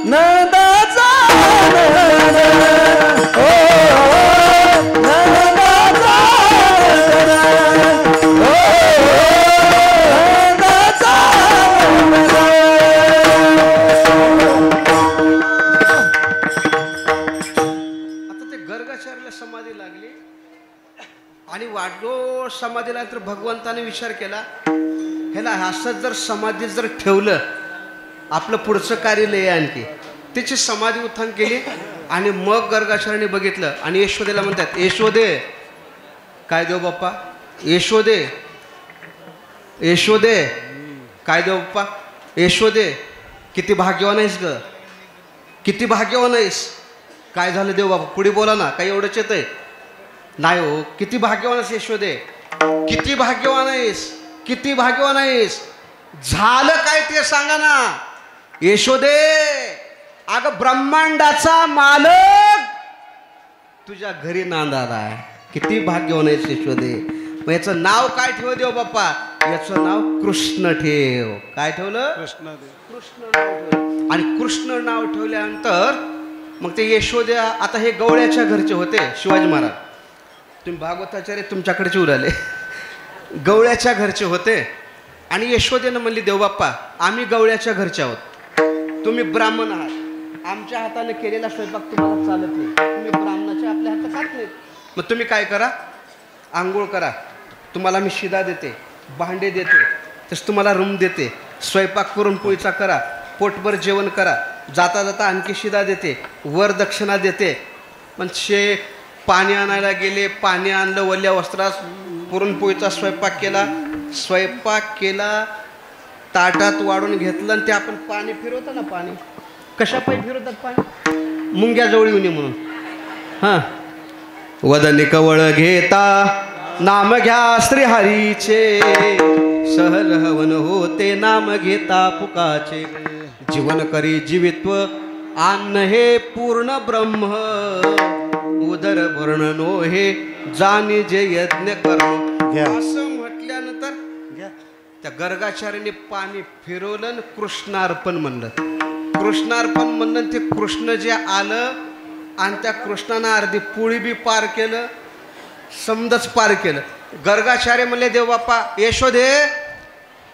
नंदाचा ओ नंदाचा ओ नंदाचा. आता ते गर्गाचार्याला समाधी लागली आणि वाढलो समाधीला. तर भगवंताने विचार केला, ह्याला असं जर समाधी जर ठेवलं आपलं पुढचं कार्य लय आणखी. त्याची समाधी उत्थान केली आणि मग गर्गाचार्याने बघितलं आणि यशोदेला म्हणतात, यशोदे काय देव बाप्पा, यशोदे काय देव बाप्पा, यशोदे किती भाग्यवान आहेस ग, किती भाग्यवान आहेस. काय झालं देव बाप्पा, पुढे बोला ना, काही एवढंच येत आहे नाही हो. किती भाग्यवान आहेस यशोदे, किती भाग्यवान आहेस, किती भाग्यवान आहेस. झालं काय ते सांगा ना यशोदे. अगं ब्रह्मांडाचा मालक तुझ्या घरी नांदाला, किती भाग्यवान आहेस यशोदे. मग याचं नाव काय ठेव देव बाप्पा, याचं नाव कृष्ण ठेव. काय ठेवलं, कृष्ण नाव ठेवलं. आणि कृष्ण नाव ठेवल्यानंतर मग ते यशोद्या, आता हे गवळ्याच्या घरचे होते शिवाजी महाराज, तुम्ही भागवताचार्य तुमच्याकडचे उराले, गवळ्याच्या घरचे होते. आणि यशोदेनं म्हणली, देवबाप्पा आम्ही गवळ्याच्या घरचे आहोत, तुम्ही ब्राह्मण आहात, आमच्या हाताने केलेला स्वयंपाक तुम्हाला चालत नाही, तुम्ही ब्राह्मणाच्या आपल्या हातात खात नाहीत. मग तुम्ही काय करा, आंघोळ करा, तुम्हाला मी शिदा देते, भांडे देते, तसं तुम्हाला रूम देते, स्वयंपाक करून पोळीचा करा, पोटभर जेवण करा, जाता जाता आणखी शिदा देते, वर दक्षिणा देते. पण पाणी आणायला गेले, पाणी आणलं, वल्या वस्त्रात पुरणपोळीचा स्वयंपाक केला, ताटात वाढून घेतलं आणि ते आपण पाणी फिरवतो ना, पाणी कशा पायी फिरवतात, पाणी मुंग्याजवळ येऊ नये म्हणून. हां, वदनी कवळ घेता नाम घ्या श्रीहरीचे, सहज हवन होते नाम घेता पुकाचे. जीवन करी जीवित्व अन्न हे पूर्ण ब्रह्म, उदर वर्ण नो हे जाणी जे यज्ञ कर्ण. असं म्हटल्यानंतर त्या गर्गाचार्याने पाणी फिरवलं आणि कृष्णार्पण म्हणलं. कृष्णार्पण म्हणलं, ते कृष्ण जे आलं आणि त्या कृष्णानं अर्धी पोळी बी पार केलं, समदच पार केलं. गर्गाचार्य म्हणले, देव बाप्पा यशोदे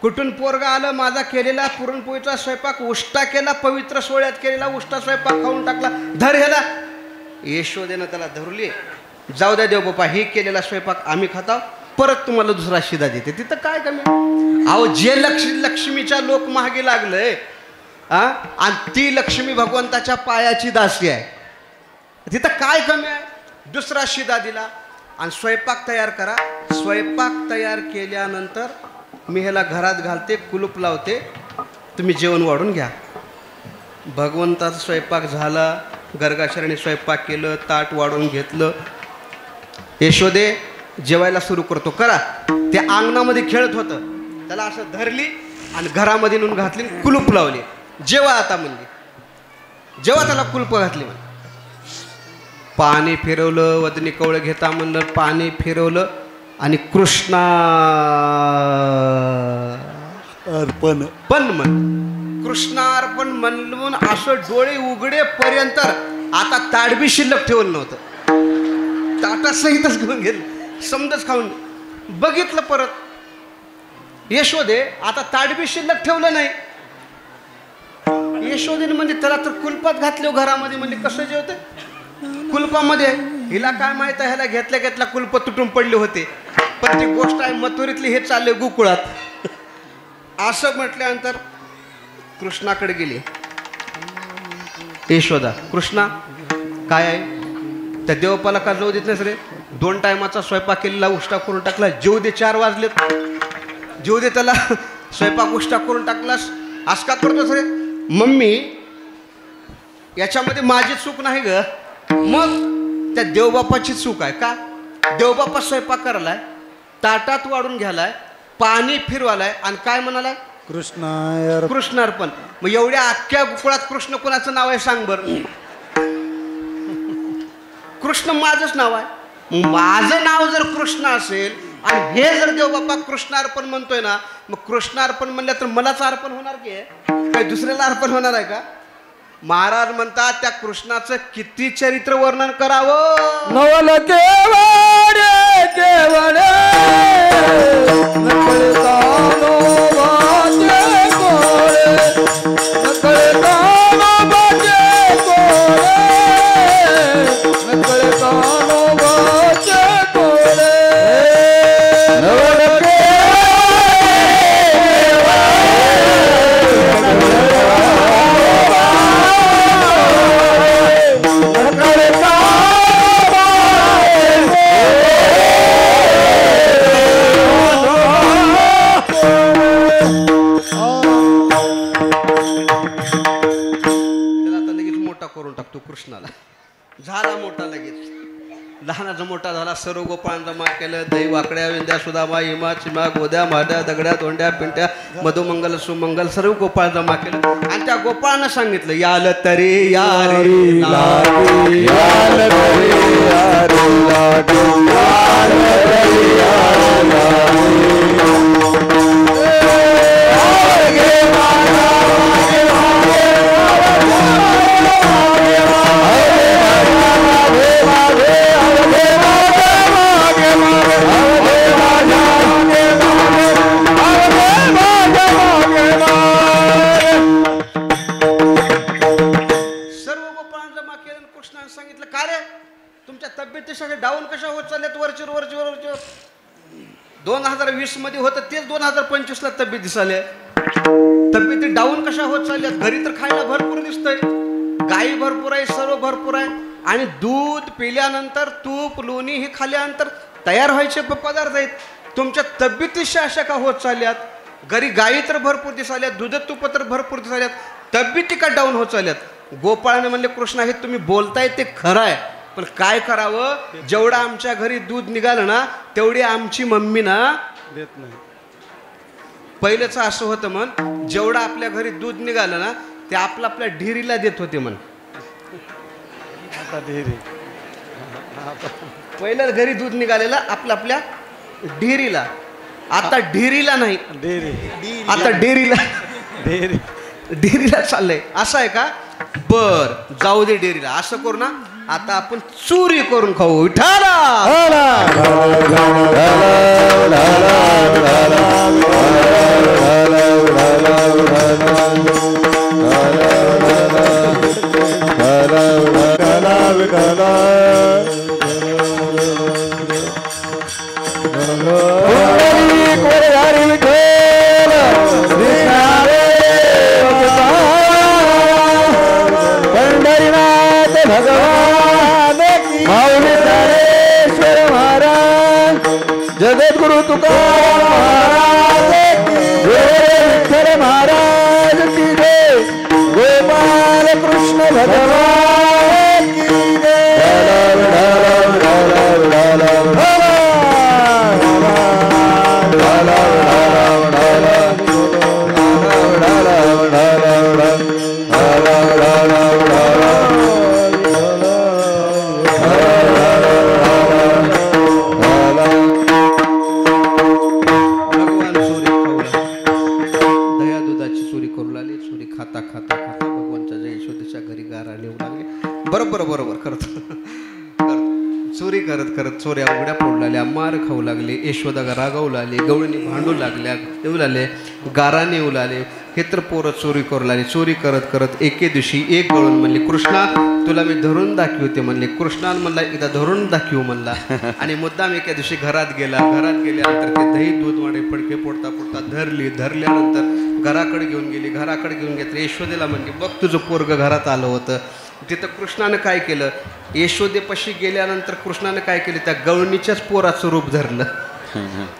कुठून पोरगा आलं, माझा केलेला पुरणपोळीचा स्वयंपाक उष्टा केला, पवित्र सोहळ्यात केलेला उष्टा स्वयंपाक खाऊन टाकला, धर ह्याला. यशोदेनं त्याला धरली, जाऊ द्या देव बाप्पा, हे केलेला स्वयंपाक आम्ही खाताव, परत तुम्हाला दुसरा शिदा देते. तिथं काय कमी. अहो जे लक्ष्मीच्या लोक महागे लागलंय आणि ती लक्ष्मी भगवंताच्या पायाची दासी आहे. तिथं काय कमी आहे? दुसरा शिदा दिला आणि स्वयंपाक तयार करा. स्वयंपाक तयार केल्यानंतर मी ह्याला घरात घालते, कुलूप लावते, तुम्ही जेवण वाढून घ्या. भगवंताचा स्वयंपाक झाला, गर्गाशराने स्वयंपाक केलं, ताट वाढून घेतलं. यशोदे जेवायला सुरू करतो, करा. ते अंगणामध्ये खेळत होतं, त्याला असं धरली आणि घरामध्ये नेऊन घातली, कुलूप लावली. जेव्हा आता म्हणली, जेव्हा त्याला कुलूप घातली म्हणे. पाणी फिरवलं, वदनी कवळं घेता म्हणलं, पाणी फिरवलं आणि कृष्णा अर्पण पण म्हण, कृष्णार्पण म्हणून असं डोळे उघडेपर्यंत आता ताडबी शिल्लक ठेवलं नव्हतं. ताटा सहितच घेऊन गेलं, समजच खाऊन बघितलं. परत यशोदे आता ताडबी शिल्लक ठेवलं नाही. यशोदेने म्हणजे त्याला तर कुलपात घातले घरामध्ये. म्हणजे कसं जेवते कुलपामध्ये. हिला काय माहित आहे, ह्याला घेतल्या घेतल्या कुलप तुटून पडले होते. पण ती गोष्ट आहे मथुरीतली, हे चालले गोकुळात. असं म्हटल्यानंतर कृष्णाकडे गेली यशोदा. कृष्णा काय आहे? त्या देवपाला का जाऊ देत नाहीस रे? 2 टायमाचा स्वयंपाक केलेला उष्टा करून टाकला. जेव दे, 4 वाजलेत, जेव दे त्याला. स्वयंपाक उष्टा करून टाकलास, असं का करतोस रे? मम्मी याच्यामध्ये माझी चूक नाही ग. मग त्या देवबापाची चूक आहे का? देवबापा स्वयंपाक करायलाय, ताटात वाढून घ्यालाय, पाणी फिरवालाय आणि काय म्हणालाय? कृष्णार्पण. मग एवढ्या अख्ख्या गोकुळात कृष्ण कोणाचं नाव आहे सांग बर? कृष्ण माझंच नाव आहे. माझं नाव जर कृष्ण असेल आणि हे जर देवबापा कृष्णार्पण म्हणतोय ना, मग कृष्णार्पण म्हणलं तर मलाच अर्पण होणार की काही दुसऱ्याला अर्पण होणार आहे का? महाराज म्हणतात त्या कृष्णाचं किती चरित्र वर्णन करावं. नवल केवळ केवळ नकळतानो वाचे कोळे, नकळतानो वाचे कोळे, नकळतानो वाचे कोळे. नवल करून टाकतो कृष्णाला. झाला मोठा लगेच, लहानाचा मोठा झाला. सर्व गोपाळांचा मान केलं. दही वाकड्या विंध्या सुदामा हिमा चिमा गोद्या माड्या दगड्या तोंड्या पिंट्या मधुमंगल सुमंगल सर्व गोपाळांचा मान केलं. आणि त्या गोपाळांना सांगितलं, याल तरी यारी लागे, याल तरी यारी लागे, याल तरी यारी लागे. सांगितलं, का रे तुमच्या तब्येतीसाठी डाऊन कशा होत चालल्यात? वरचीवर 2020 मध्ये होतं तेच 2025 ला तब्येत दिसाले. तब्येती डाऊन कशा होत चालल्यात? घरी तर खायला भरपूर दिसतंय, गाई भरपूर आहे, सर्व भरपूर आहे. आणि दूध पिल्यानंतर तूप लोणी हे खाल्ल्यानंतर तयार व्हायचे पदार्थ आहेत. तुमच्या तब्येतीशी अशा का होत चालल्यात? घरी गाई तर भरपूर दिसाल्यात, दूध तूप तर भरपूर दिसाल्यात, तब्येती का डाऊन होत चालल्यात? गोपाळाने म्हणले, कृष्णा हे तुम्ही बोलताय ते खरं आहे, पण काय करावं? जेवढं आमच्या घरी दूध निघालं ना तेवढी आमची मम्मी ना देत नाही. पहिलेच असं होतं म्हण, जेवढं आपल्या घरी दूध निघालं ना ते आपल्या ढिरीला देत होते म्हण. आता ढेरी पहिलं घरी दूध निघालेलं आपल्या ढिरीला, आता ढिरीला नाही, ढेरी आता डेरीला, ढेरी डेअरीला चाललंय. असं आहे का? बर, जाऊ दे डेअरीला. असं करू ना, आता आपण चोरी करून खाऊ. विठाला हरी विठ्ठल भगवान की माऊली ज्ञानेश्वर महाराज जगद्गुरु तुकाराम महाराज की जय विठ्ठल महाराज की जय गोपाल कृष्ण भगवान की भगवान चोरी खाऊ दया दुधाची चोरी करू लागले. चोरी खाता खाता खाता भगवानच्या जय यशोदेच्या घरी गारा नेऊ लागले. बरोबर बरोबर करत चोरी करत करत चोऱ्या उघड्या पडू लागल्या. मार खाऊ लागले. यशोदा रागावू लागले. गवळणी भांडू लागल्या. येऊ लागले गारा नेऊ लागले. हे तर पोरं चोरी करू लागले. चोरी करत करत एके दिवशी एक गवळण म्हणली कृष्णा तुला मी धरून दाखवते म्हणले. कृष्णा म्हणला एकदा धरून दाखवू म्हणला. आणि मुद्दाम एका दिवशी घरात गेला. घरात गेल्यानंतर ते दही दूध वाडे फडके पोडता पोडता धरल्यानंतर घराकडे घेऊन गेली. घराकडे घेऊन घेतले. यशोदेला म्हणली बघ तुझं पोरग घरात आलं होतं. तिथं कृष्णानं काय केलं यशोदेपाशी गेल्यानंतर कृष्णानं काय केलं त्या गवळणीच्याच पोराचं रूप धरलं.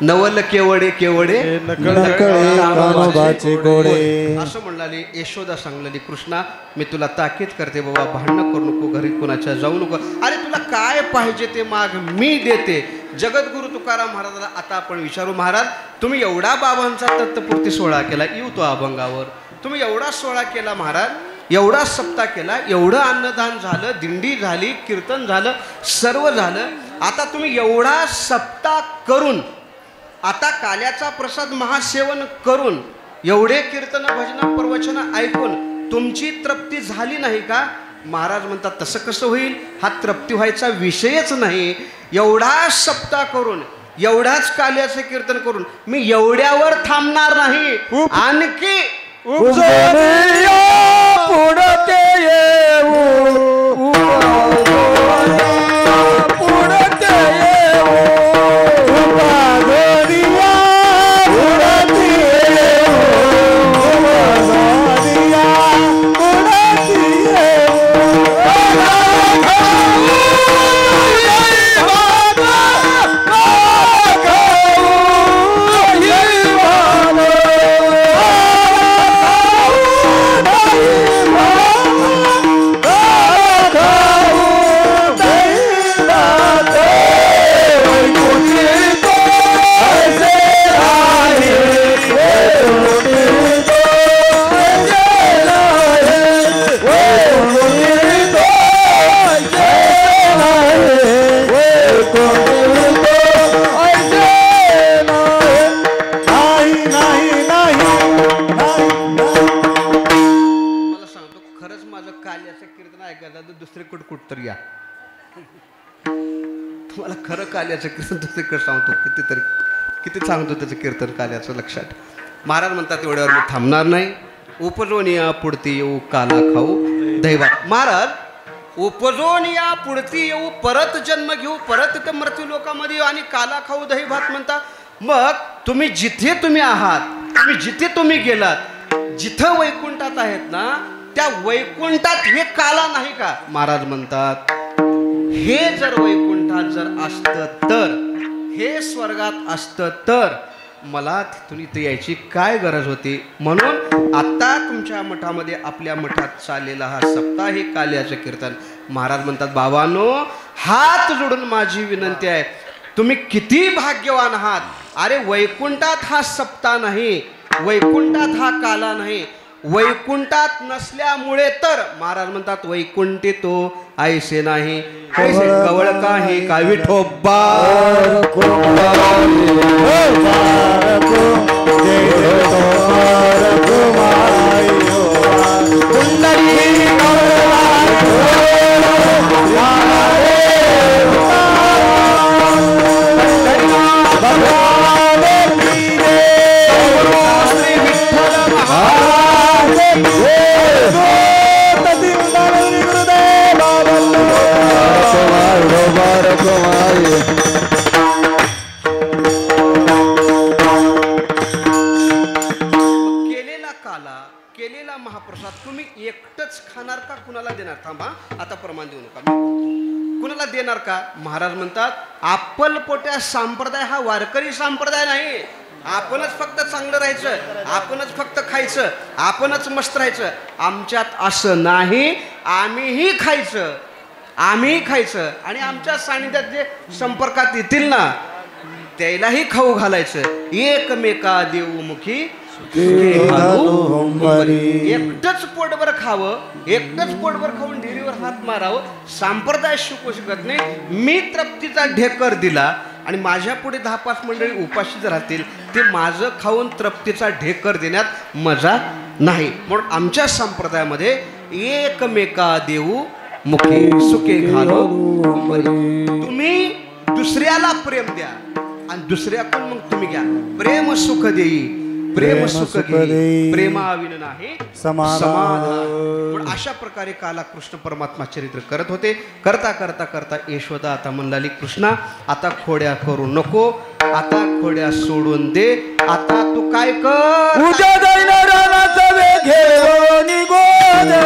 नवल केवडे केवडे नकळे कानोबाचे गोडे असं म्हणलाली. यशोदा सांगलेली कृष्णा मी तुला ताकीद करते बाबा भांडणं करू नको घरी कोणाच्या जाऊ नको. अरे तुला काय पाहिजे ते माग मी देते. जगद्गुरु तुकाराम महाराजाला आता आपण विचारू महाराज तुम्ही एवढा बाबांचा दत्तपूर्ती सोहळा केला येऊ तो अभंगावर. तुम्ही एवढा सोहळा केला महाराज एवढा सप्ताह केला एवढं अन्नदान झालं दिंडी झाली कीर्तन झालं सर्व झालं. आता तुम्ही एवढा सप्ताह करून आता काल्याचा प्रसाद महासेवन करून एवढे कीर्तन भजन प्रवचन ऐकून तुमची तृप्ती झाली नाही का. महाराज म्हणतात तसं कसं होईल. हा तृप्ती व्हायचा विषयच नाही. एवढा सप्ताह करून एवढाच काल्याचे कीर्तन करून मी एवढ्यावर थांबणार नाही. आणखी पुढते येऊ पुढते येऊ उपाधनिया पुढते येऊ उपाधनिया पुढते तुम्हाला खरं काल्याचं कीर्तन दुसरीकडे सांगतो किती सांगतो त्याचं कीर्तन काल्याचं लक्षात. महाराज म्हणतात एवढ्यावर मी थांबणार नाही. उपजून या पुढती येऊ काला खाऊ दैवा. महाराज उपजून या पुढती येऊ परत जन्म घेऊ परत त्या मृत्यू लोकांमध्ये येऊ आणि काला खाऊ दही भात म्हणता. मग तुम्ही जिथे तुम्ही आहात तुम्ही जिथे तुम्ही गेलात जिथं वैकुंठात आहेत ना त्या वैकुंठात हे काला नाही का. महाराज म्हणतात हे जर वैकुंठात जर असतं तर हे स्वर्गात असतं तर मला तिथून इथे यायची काय गरज होती. म्हणून आता तुमच्या मठामध्ये आपल्या मठात चाललेला हा सप्ताह हे काल्याचं कीर्तन. महाराज म्हणतात बाबांनो हात जोडून माझी विनंती आहे तुम्ही किती भाग्यवान आहात. अरे वैकुंठात हा सप्ताह नाही वैकुंठात हा काला नाही. वैकुंठात नसल्यामुळे तर महाराज म्हणतात वैकुंठी तो ऐसे नाही कैसे कवळ काही का विठोबा केलेला महाप्रसाद तुम्ही एकटंच खाणार का कुणाला देणार. थांबा प्रमाण देऊ नका. मी बोलतो. कुणाला देणार का? महाराज म्हणतात अप्पलपोट्या संप्रदाय हा वारकरी संप्रदाय नाही. आपणच फक्त चांगलं राहायचं, आपणच फक्त खायचं, आपणच मस्त राहायचं. आमच्यात असं नाही. आम्हीही खायचं, आम्हीही खायचं आणि आमच्या सानिध्यात जे संपर्कात येतील ना त्यालाही खाऊ घालायचं. एकमेका देवमुखी एकटंच पोटभर खावं, एकटंच पोटभर खाऊन डेरीवर हात मारावं संप्रदाय शिकवू शकत नाही. मी तृप्तीचा ढेकर दिला आणि माझ्या पुढे 10-5 मंडळी उपाशीच राहतील, ते माझं खाऊन तृप्तीचा ढेकर देण्यात मजा नाही. म्हणून आमच्या संप्रदायामध्ये एकमेका देऊ मुखी सुखे घालो. तुम्ही दुसऱ्याला प्रेम द्या आणि दुसऱ्याकडून मग तुम्ही घ्या. प्रेम सुख देई, प्रेम सुख घेई, प्रेमाविन नाही समाधान. पण अशा प्रकारे काला कृष्ण परमात्मा चरित्र करत होते. करता करता करता यशोदा आता म्हणलाली कृष्णा आता खोड्या करू नको, आता खोड्या सोडून दे. आता तू काय कर, उद्या दैनरानाचा वेग घेऊन गोदना,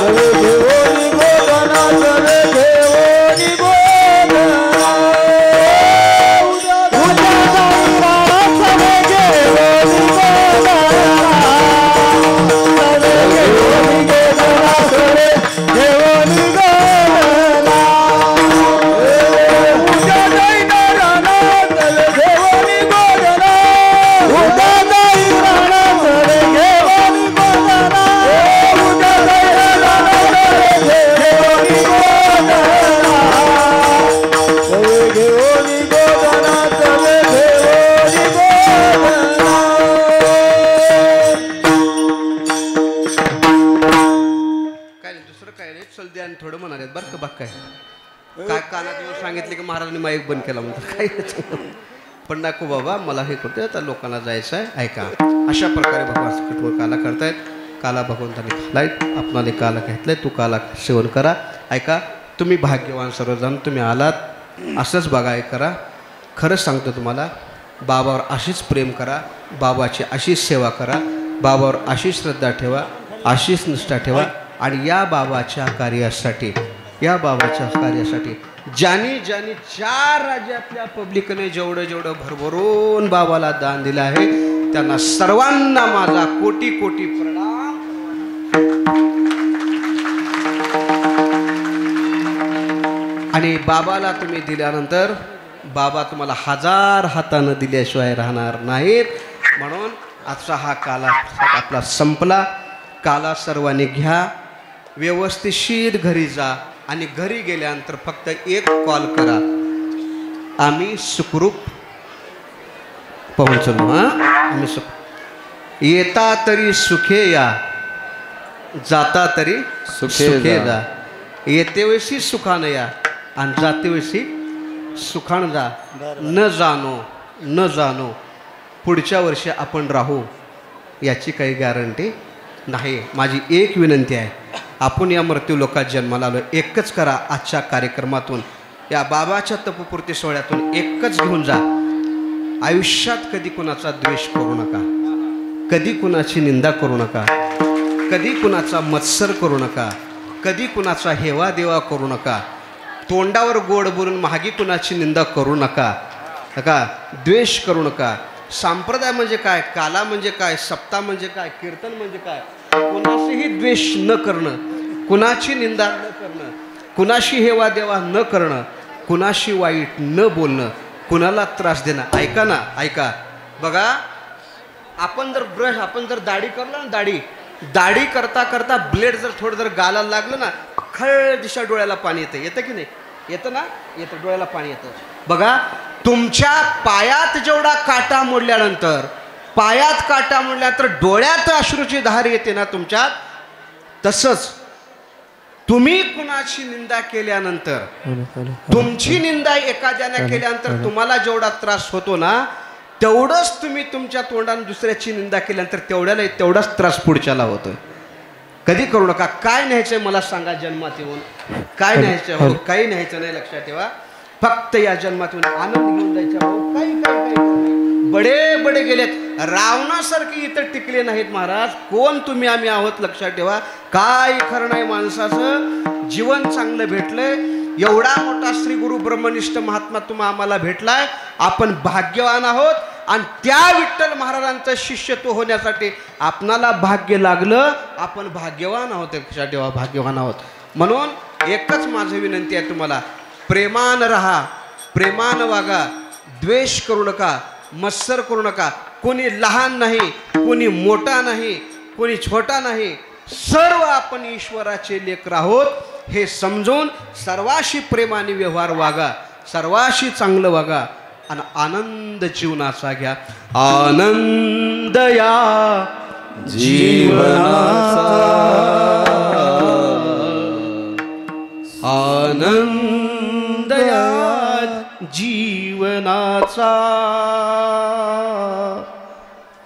घेऊन गोदना, वेग घेऊन गोदना. थोडं म्हणाले बरं का. बाग काय काय कानात येऊन सांगितले की महाराजांनी माईक बंद केला म्हणतात काय. पण नको बाबा, मला हे करतोय आता लोकांना जायचं आहे. ऐका, अशा प्रकारे भगवान सकटवर काला करतायत. काला भगवंताने खालाय, आपणाने काला घेतलाय, तू काला सेवन करा. ऐका, तुम्ही भाग्यवान सर्वजण, तुम्ही आलात. असंच बघा, हे करा. खरंच सांगतो तुम्हाला, बाबावर अशीच प्रेम करा, बाबाची अशीच सेवा करा, बाबावर अशीच श्रद्धा ठेवा, अशीच निष्ठा ठेवा. आणि या बाबाच्या कार्यासाठी, या बाबाच्या कार्यासाठी ज्याने ज्याने 4 राज्यातल्या पब्लिकने जेवढं जेवढं भरभरून बाबाला दान दिलं आहे त्यांना सर्वांना माझा कोटी कोटी प्रणाम. आणि बाबाला तुम्ही दिल्यानंतर बाबा तुम्हाला 1000 हातानं दिल्याशिवाय राहणार नाहीत. म्हणून आजचा हा काला आपला संपला. काला सर्वांनी घ्या, व्यवस्थितशीर घरी जा आणि घरी गेल्यानंतर फक्त एक कॉल करा, आम्ही सुखरूप पोहोचलो. आम्ही येता तरी सुखे या, जाता तरी सुखे जा. येते वेळी सुखानं या आणि जाते वेळी सुखानं जा. न जाणो पुढच्या वर्षी आपण राहू याची काही गॅरंटी नाही. माझी एक विनंती आहे, आपण या मृत्यू लोकात जन्माला आलो, एकच करा. आजच्या कार्यक्रमातून, या बाबाच्या तपपूर्ती सोहळ्यातून एकच घेऊन जा. आयुष्यात कधी कुणाचा द्वेष करू नका, कधी कुणाची निंदा करू नका, कधी कुणाचा मत्सर करू नका, कधी कुणाचा हेवा देवा करू नका, तोंडावर गोड बोलून मागे कुणाची निंदा करू नका, द्वेष करू नका. संप्रदाय म्हणजे काय, काला म्हणजे काय, सप्ताह म्हणजे काय, कीर्तन म्हणजे काय, कुणाशीही द्वेष न करणं, कुणाची निंदा न करणं, कुणाशी हेवा देवा न करणं, कुणाशी वाईट न बोलणं, कुणाला त्रास देणं. ऐका ना, ऐका बघा, आपण जर दाढी करलो ना, दाढी करता करता ब्लेड जर थोडं जर गालाला लागलं ना, खळ दिशा डोळ्याला पाणी येतं की नाही, येतं ना, येतं, डोळ्याला पाणी येतं. बघा, तुमच्या पायात जेवढा काटा मोडल्यानंतर डोळ्यात अश्रूची धार येते ना तुमच्यात, तसंच तुम्ही कुणाची निंदा केल्यानंतर, तुमची निंदा एखाद्याने केल्यानंतर तुम्हाला जेवढा त्रास होतो ना, तेवढंच तुम्ही तुमच्या तोंडाने दुसऱ्याची निंदा केल्यानंतर तेवढाच त्रास पुढच्याला होतोय. कधी करू नका. काय न्यायचंय मला सांगा, जन्मात येऊन काय न्यायचं? हो, काही न्यायचं नाही, लक्षात ठेवा. फक्त या जन्मात येऊन आनंद घेऊन जायचा. काही बडे गेलेत. रावणासारखे इथं टिकले नाहीत महाराज. कोण तुम्ही आम्ही आहोत लक्षात ठेवा. काय खरं नाही माणसाचं. जीवन चांगलं भेटलंय. एवढा मोठा श्री गुरु ब्रह्मनिष्ठ महात्मा तुम्ही आम्हाला भेटलाय. आपण भाग्यवान आहोत. आणि त्या विठ्ठल महाराजांचं शिष्यत्व होण्यासाठी आपणाला भाग्य लागलं. आपण भाग्यवान आहोत लक्षात ठेवा. भाग्यवान आहोत. म्हणून एकच माझी विनंती आहे तुम्हाला. प्रेमान राहा, प्रेमान वागा, द्वेष करू नका, मत्सर करू नका. कोणी लहान नाही, कोणी मोठा नाही, कोणी छोटा नाही. सर्व आपण ईश्वराचे लेकर आहोत हे समजून सर्वाशी प्रेमाने व्यवहार वागा, सर्वाशी चांगलं वागा आणि आनंद जीवनाचा घ्या. आनंद या जीवनाचा, आनंद या जीवनाचा.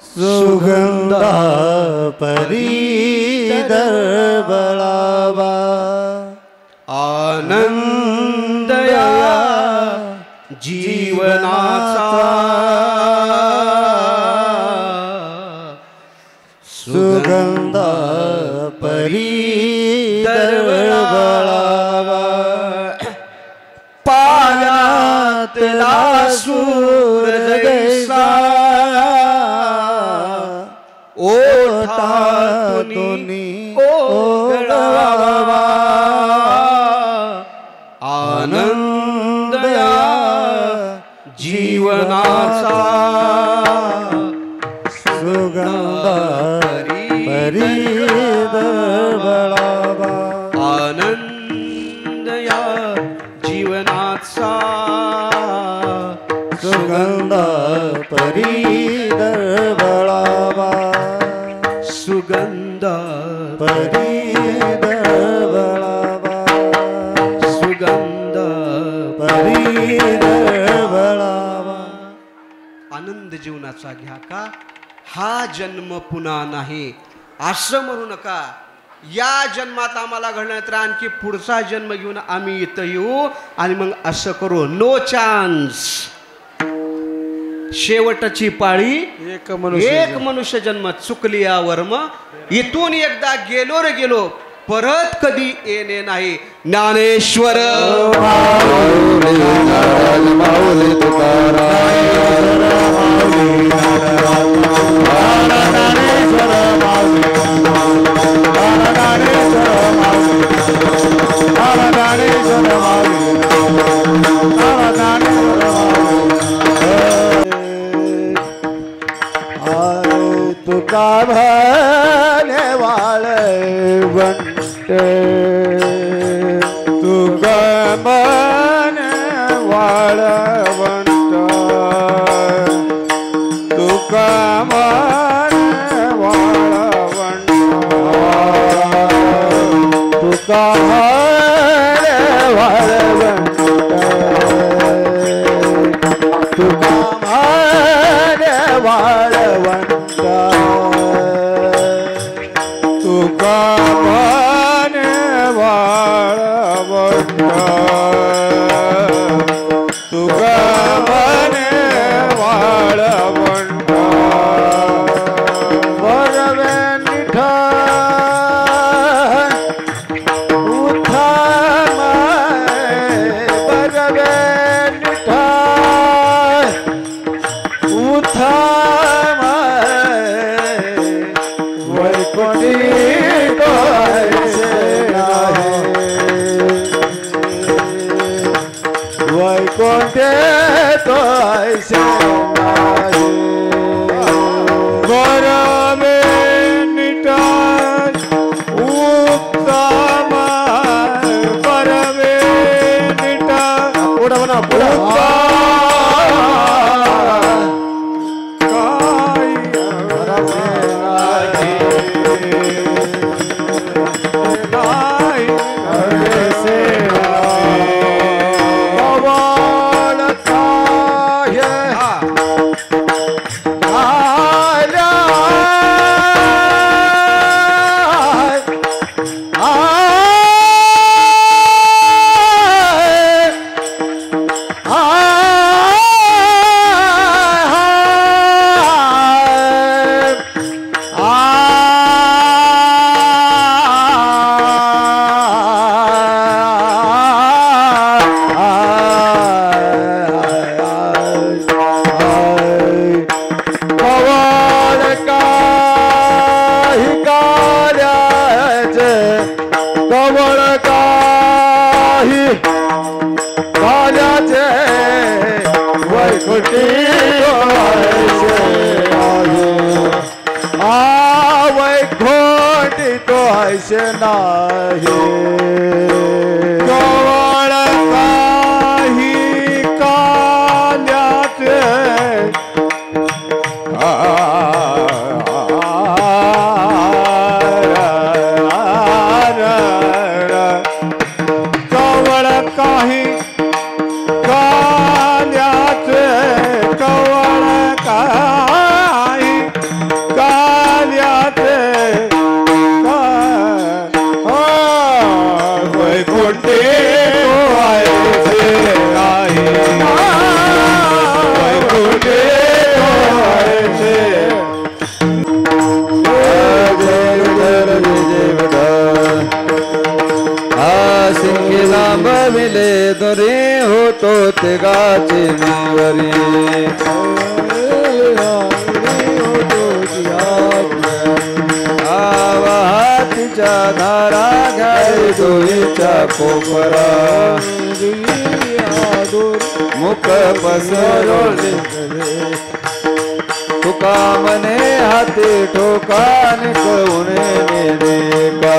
सुगंधा परी दरबळावा, आनंद या जीवनाचा. सुगंधा परी दरबळावा, पाण्यातला सूरज जैसा ओठातूनी ओघळावा. आनंद या जीवनाचा. सुगंधा परी दरबळावा, आनंद या जीवनाचा. सुगंधा परी दरबळावा, सुगंध परी दरबळावा, सुगंध परी दरबळावा. आनंद जीवनाचा घ्या. का हा जन्म पुन्हा नाही असं म्हणू नका. या जन्मात आम्हाला घडल्यानंतर आणखी पुढचा जन्म घेऊन आम्ही इथं येऊ आणि मग असं करू. No chance. शेवटची पाळी एक मनुष्य जन्म. चुकली या वर्म. इथून एकदा गेलो रे गेलो, परत कधी येणे नाही. ज्ञानेश्वर तुका भले वाळवंट, तुका मन वाळवंट, तुका मन वाळवंट, तुका भले वाळवंट, तुका मन वाळवंट, तुका मन वाळवंट, तुका मन वाळवंट. बरवे निठाय उथाय, बरवे निठाय उथाय, वैकुंठी काही काल्याचे वैकुंठी तोहायचे आहे वैकुंठी तोहायचे नाही केवळ काही काल्याचे कवळ काही काल्याचे कवळ काही काल्याचे वैकुंठी तोहायचे आहे वैकुंठी तोहायचे सिंगी लांब मिले दोरे होतो ते गाचे निवरी आवाहातीच्या धारा घ्याय दोरीच्या कोपरा मुख पसरवले तुका मने हाती ठोकाने कवणे नेले का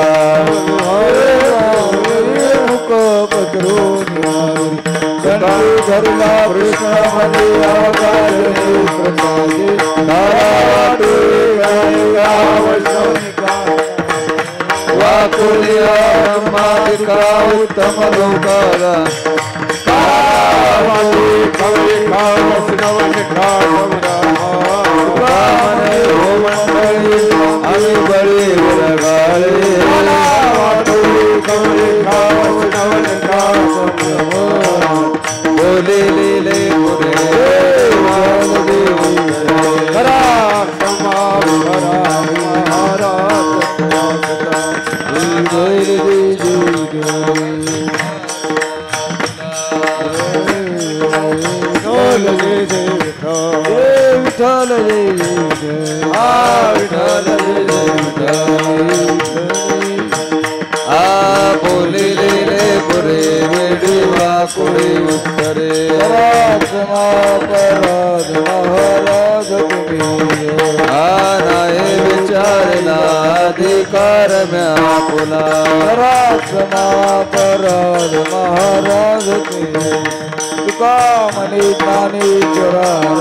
मुख पसरून धरला कृष्ण मध्ये आगाले प्रसादे वाकुलिया मालिका उत्तम लोकाला आम्ही बळी गाळे बोले लिले विठ्ठल बोले लिले पुरे वेडी वाकुळे उत्तरे महाराज तुम्ही नाय विचारला अधिकार म्या पुला पराध महाराज तुम्ही तुका मनी ज्ञानी चोरा